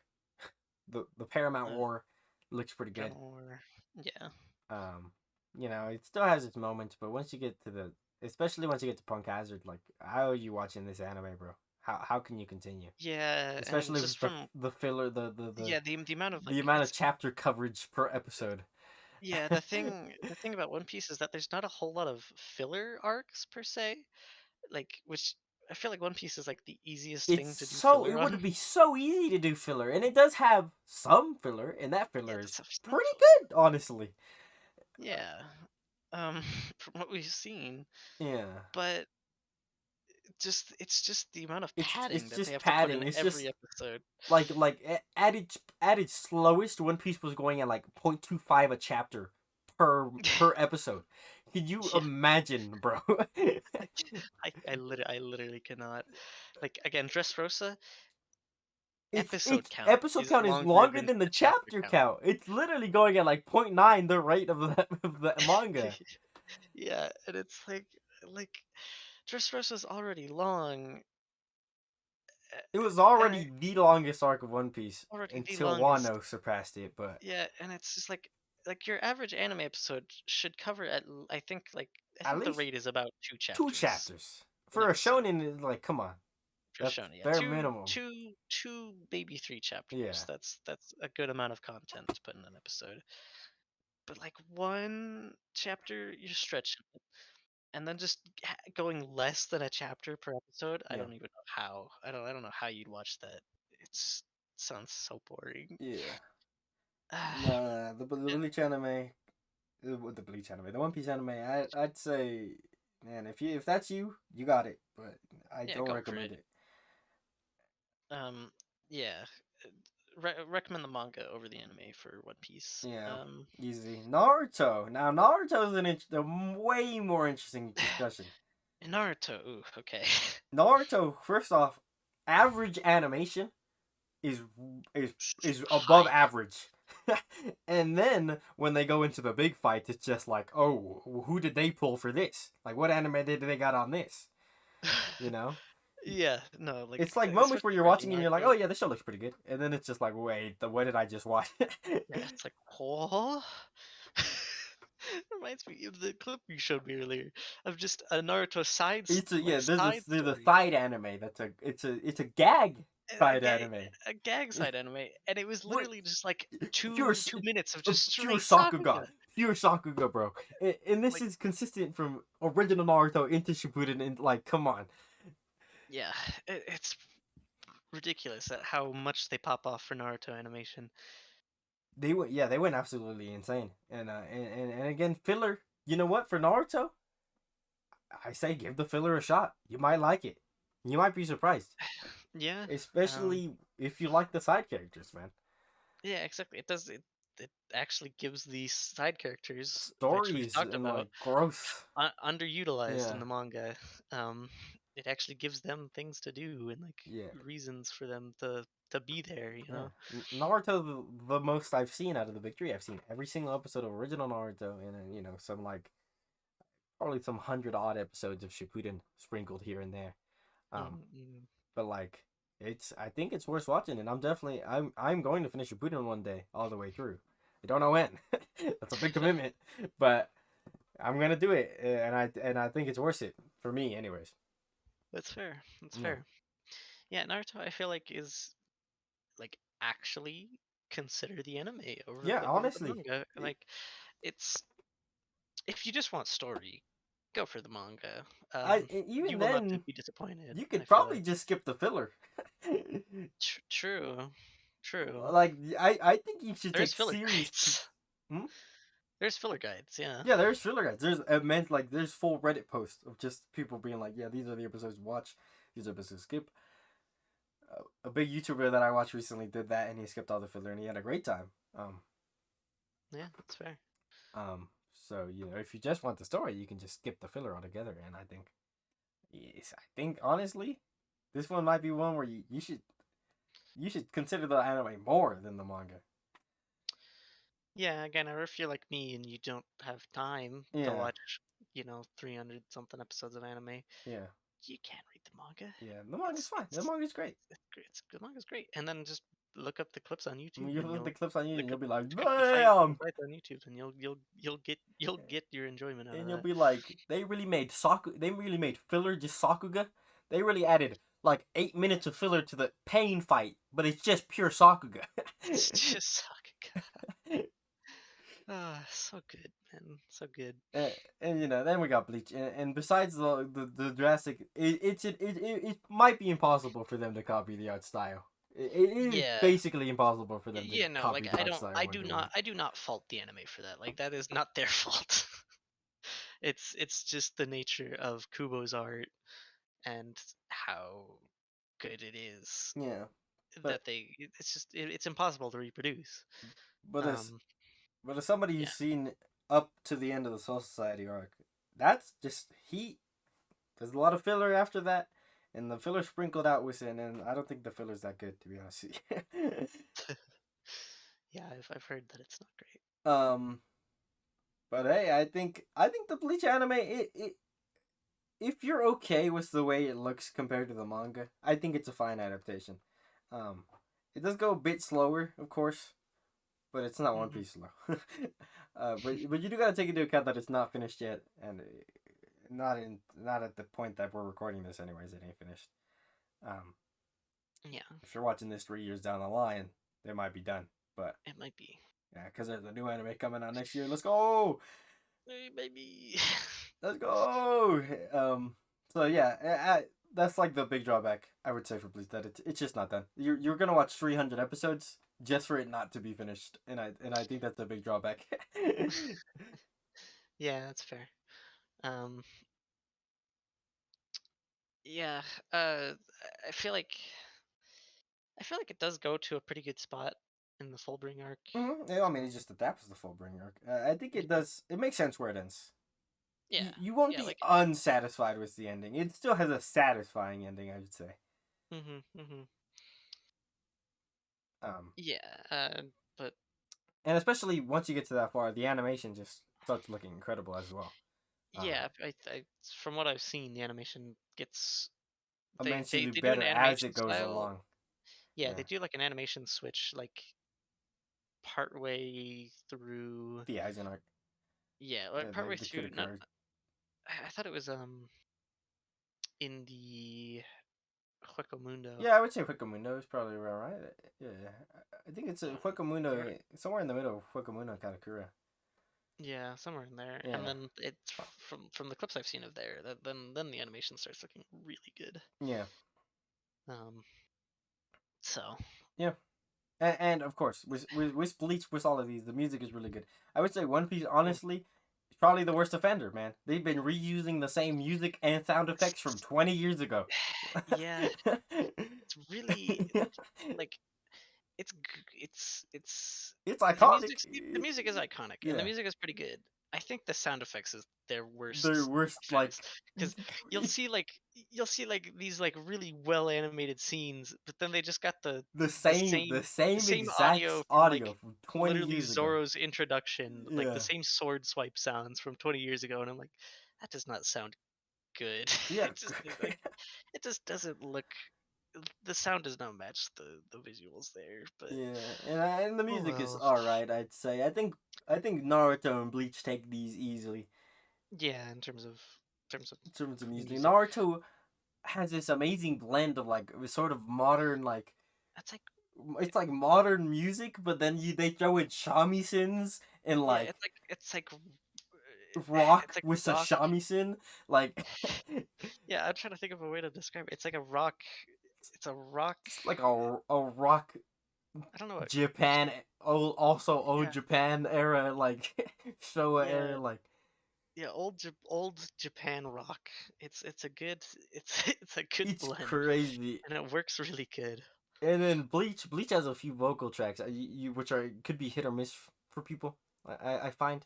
The Paramount uh, War looks pretty good. Drummer, yeah, Um, it still has its moments, but once you get to especially once you get to Punk Hazard, like how are you watching this anime, bro? How can you continue? yeah, and Especially just with from the filler, yeah, the amount of the like amount of it's chapter coverage per episode. yeah, the thing about One Piece is that there's not a whole lot of filler arcs per se, like which I feel like One Piece is like the easiest thing to do It filler on. would be so easy to do filler, and it does have some filler, and that Yeah, filler is that's not pretty good, honestly. yeah, from what we've seen, Yeah, but it's just the amount of it's padding that they just have to put in padding. It's every just episode. at its slowest, One Piece was going at like 0.25 a chapter per episode. Could you Yeah, imagine, bro? I literally cannot. Like again, Dressrosa It's episode count episode is count is longer longer than than the the chapter chapter count. count. It's literally going at like point 0.9 the rate of of the manga. Yeah, and it's like Dressrosa's already long, It was and I already the longest arc of One Piece already the until longest. Wano surpassed it, but Yeah, and it's just like your average anime episode should cover I at think the least rate is about two two chapters chapters. an For a episode shonen, like, come on. for That's Shonen. Yeah, bare minimum. two maybe three chapters. Yeah. That's a good amount of content to put in an episode. but like one chapter you stretch it, and then just going less than a chapter per episode. I Yeah. don't even know how. I don't know how you'd watch that. It's sounds so boring. Yeah. Nah, the Bleach anime, the Bleach anime, the One Piece anime. I'd say, man, if that's you, you got it. But I Yeah, don't go for recommend it. it. Yeah, recommend the manga over the anime for One Piece. Yeah, easy. Naruto. Now Naruto is a way more interesting discussion. Naruto. Ooh, okay. Naruto, first off, average animation is is is above High. average. And then when they go into the big fight, it's just like, oh, who did they pull for this? Like, what anime did they got on this? You know, Yeah, no, like it's like moments where especially you're for watching and you're like, Naruto. oh yeah, this show looks pretty good, and then it's just like, wait, what did I just watch? Yeah, it's like, oh. Reminds me of the clip you showed me earlier of just a Naruto It's a like yeah, side there's a story, side anime that's it's a gag a side gag, anime. a gag side anime, and it was What literally just like pure two minutes of just pure straight Sakuga, Sakuga. pure Sakuga, bro. And this Like, is consistent from original Naruto into Shippuden, and like, come on, yeah, it's ridiculous at how much they pop off for Naruto animation. they went absolutely insane. And again, filler. You know what? For Naruto, I say give the filler a shot. You might like it. You might be surprised, Yeah, um, especially if you like the side characters, man. yeah, exactly. It does. It actually gives these side characters, which we've Stories talked and about, like growth. underutilized in Yeah, the manga. Um, it actually gives them things to do and like yeah. reasons for them to be there. You Yeah, know. Naruto the most I've seen out of the big three. I've seen every single episode of original Naruto, and then some like probably some 100 odd episodes of Shippuden sprinkled here and there. Um, Mm-mm. but like I think it's worth watching, and I'm going to finish Shippuden one day all the way through. I don't know when. That's a big commitment, but I'm gonna do it, and I think it's worth it for me, anyways. That's fair. That's Yeah, fair. Yeah, Naruto, I feel like is like actually consider the anime yeah. over the Honestly, manga. it, Like it's if you just want story, go for the manga. You even will not then be disappointed. you I could feel probably like just skip the filler. true, true. Like I think you should There's take filler serious. guides. Hmm? There's filler guides. Yeah. Yeah, there's filler guides. There's meant like there's full Reddit posts of just people being like, yeah, these are the episodes to watch, these are episodes to skip. A big YouTuber that I watched recently did that, and he skipped all the filler, and he had a great time. Yeah, that's fair. So if you just want the story, you can just skip the filler altogether. And I think, yes, I think honestly, this one might be one where you should consider the anime more than the manga. Yeah, again, or if you're like me and you don't have time to Yeah, watch, 300 something episodes of anime, yeah, you can read the manga. yeah. The manga's It's fine. The it's manga's great. it's great. The manga's great. And then just look up the clips on YouTube, You and look at the you'll clips on you, and look you'll up be like, the damn. fights on YouTube, and you'll get your enjoyment out of And you'll that. be like, they really made filler just Sakuga. They really added like 8 minutes of filler to the pain fight, but it's just pure Sakuga. It's just Sakuga. Ah, so good, man. So good. and then we got Bleach, and besides the drastic, it might be impossible for them to copy the art style. It is Yeah. basically impossible for them to Yeah, no, copy like the art style word for word. I do not fault the anime for that. Like that is not their fault. It's just the nature of Kubo's art and how good it is Yeah, but that it's just it's impossible to reproduce. but as Um, but as somebody yeah. who's seen up to the end of the Soul Society arc, that's just he. There's a lot of filler after that, and the filler sprinkled out within, and I don't think the filler's that good, to be honest with you. Yeah, I've heard that it's not great. um, but hey, I think the Bleach anime, if you're okay with the way it looks compared to the manga, I think it's a fine adaptation. Um, it does go a bit slower, of course, but it's not One Hmm. Piece slow. But you do gotta take into account that it's not finished yet, and not at the point that we're recording this. Anyways, it ain't finished. Um, Yeah, if you're watching this 3 years down the line, they might be done. But it might be. Yeah, because there's a new anime coming out next year. Let's go. Hey, baby. Let's go. So yeah, that's like the big drawback I would say for Bleach, that it's just not done. You're gonna watch 300 episodes just for it not to be finished, and I think that's a big drawback. Yeah, that's fair. Um, yeah. Uh, I feel like I feel like it does go to a pretty good spot in the Fullbring arc. Yeah, I mean, it just adapts the Fullbring arc. I think it Yeah. does. It makes sense where it ends. Yeah. You won't Yeah. be Like. unsatisfied with the ending. It still has a satisfying ending, I would say. Mhm. Mhm. Um, Yeah. But and especially once you get to that far, the animation just starts looking incredible as well. yeah, from what I've seen, the animation gets Immensely they do an better as it animation goes style. along. Yeah, Yeah, they do like an animation switch like partway through. the Aizen arc, Yeah, like partway the through. critical Not. arc. I thought it was in the Hueco Mundo. Yeah, I would say Hueco is probably around right. Yeah, I think it's a Or Hueco somewhere in the middle of Hueco and Katakura. yeah, somewhere in there. And Yeah, then it's from the clips I've seen of there. That then the animation starts looking really good. yeah, Um. So. yeah. And of course, with Bleach, with all of these, the music is really good. I would say One Piece, Mm. honestly, is probably the worst offender, man. They've been reusing the same music and sound effects from 20 years ago. Yeah, it's really like it's It's the iconic. music the music is iconic and the Yeah, music is pretty good. I think the sound effects is their their worst worst, offense because you'll see like these like really well animated scenes, but then they just got the the same same exact audio from like audio from 20 literally years ago. Zoro's introduction, like the Yeah, same sword swipe sounds from 20 years ago, and I'm like, that does not sound good. yeah, It just doesn't look, the sound does not match the visuals there, but yeah, and the oh music is well. all right. I'd say. I think Naruto and Bleach take these easily Yeah, in terms of in terms of music. music, Naruto has this amazing blend of like sort of modern, like that's like, it's like modern music, but then they throw in shamisen and yeah, like it's rock like with a rock. shamisen, like Yeah, I'm trying to think of a way to describe it. It's like a rock. It's a rock. just like a rock I don't know what. Japan, also old Yeah, Japan era, like Showa yeah, era, like yeah. Old Japan rock. It's a good. It's a good it's blend, crazy. and it works really good. And then Bleach has a few vocal tracks, which are could be hit or miss for people. I find,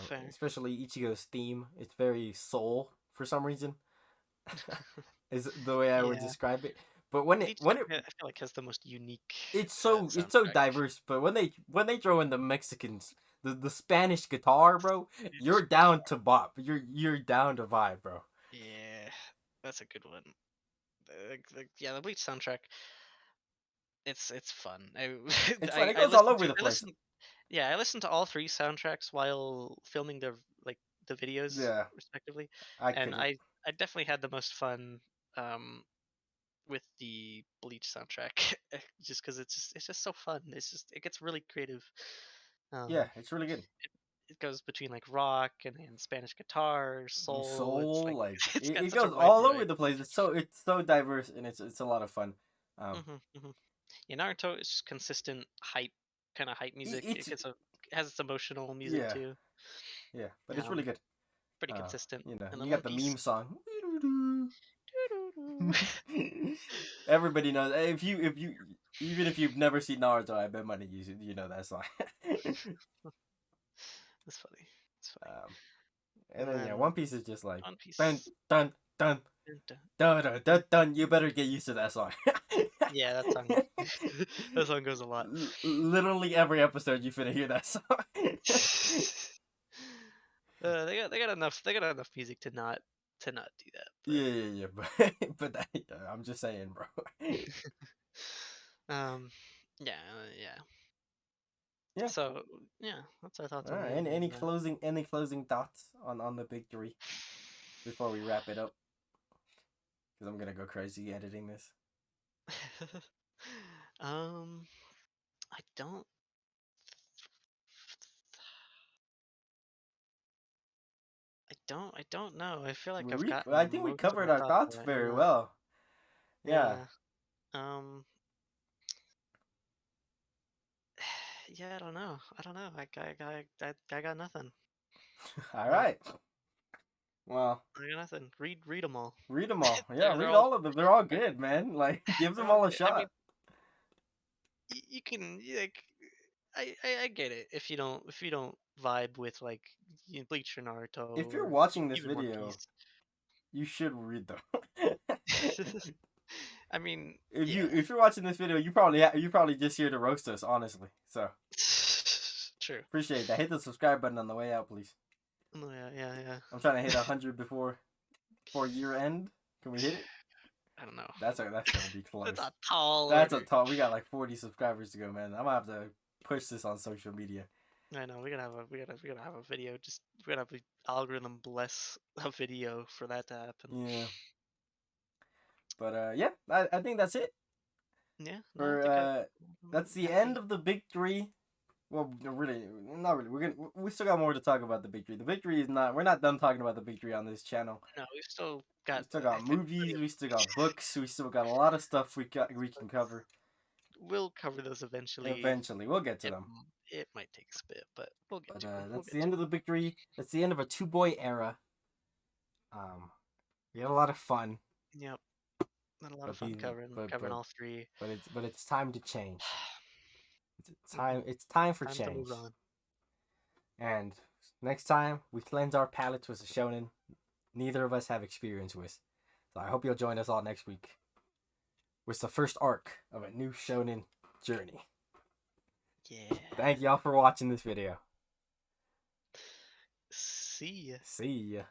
Fair. especially Ichigo's theme. It's very soul for some reason. Is the way I would Yeah. describe it. But Bleach, I feel like has the most unique it's so soundtrack. diverse. But when they throw in the Mexicans, the Spanish guitar, bro, you're down to bop. You're down to vibe, bro. Yeah, that's a good one. Yeah, the Bleach soundtrack. It's fun. It's fun. It I goes all listened over to the place. I listened to all three soundtracks while filming like the videos Yeah, respectively, I and couldn't. I definitely had the most fun um with the Bleach soundtrack just because it's just so fun. It gets really creative. Yeah, Um, it's really good. it goes between like rock and Spanish guitar, soul. It's Soul, like like it's got it such a goes wide all over variety. the place. It's so diverse and it's a lot of fun. Um, Yeah, Naruto is consistent hype, kind of hype music. it's It has its emotional music yeah, too. yeah, but it's really Um, good. pretty consistent. You know, And you then got One the Piece. meme song. Everybody knows. If you even if you've never seen Naruto, I bet money you know that song. That's funny. It's funny. um, and And then yeah, then One Piece is just like One dun Piece. dun dun Dun, dun. dun dun dun dun. You better get used to that song. Yeah, that song. That song goes a lot. Literally every episode, you finna hear that song. They got enough music to not do that, Yeah, yeah, yeah, but yeah, I'm just saying, bro. but yeah, yeah. Yeah. So yeah, that's our thoughts All on the right. anime. Any closing thoughts on the big three before we wrap it up? Because I'm gonna go crazy editing this. um, I don't don't know. I feel like I've We gotten I think we most of covered my our thoughts thoughts right. very Yeah. well. Yeah. Yeah. Um. Yeah. I don't know. I don't know. I got nothing. All Yeah. right. Well, I got nothing. Read them all. read them all. Yeah, They're read all all of them. They're all good, man. Like, give they're them all all a good. I mean, shot. you can like. I get it if you don't vibe with like Bleach or Naruto If you're or watching this even One video, Piece. you should read them. I mean, If yeah. you're watching this video, you probably just here to roast us, honestly. So True. appreciate that. Hit the subscribe button on the way out, please. Oh, yeah. I'm trying to hit 100 before year end. Can we hit it? I don't know. That's gonna be That's close. a tall That's a order. tall. We got like 40 subscribers to go, man. I'm gonna have to push this on social media. I know we gotta have a video. Just we gotta have the algorithm bless a video for that to happen. Yeah. But yeah, I think that's it. Yeah. No, I For think that's I'm the end happy. of the big three. Well, really, not really. We still got more to talk about the big three. The big three is not. We're not done talking about the big three on this channel. No, we've still We got still I got think plenty movies. of We still got books. We still got a lot of stuff we can cover. we'll cover those eventually. Eventually, we'll get to them. It might take us a bit, but we'll get But to them. We'll that's get the to end of the big three. That's the end of a two boy era. We had a lot of fun. 'em. Yep. Not a lot of But fun be covering all three. but it's time to change. It's time for Time to change. move on. And next time we cleanse our palates with a shonen neither of us have experience with. So I hope you'll join us all next week with the first arc of a new shonen journey. Yeah. Thank y'all for watching this video. See ya. See ya.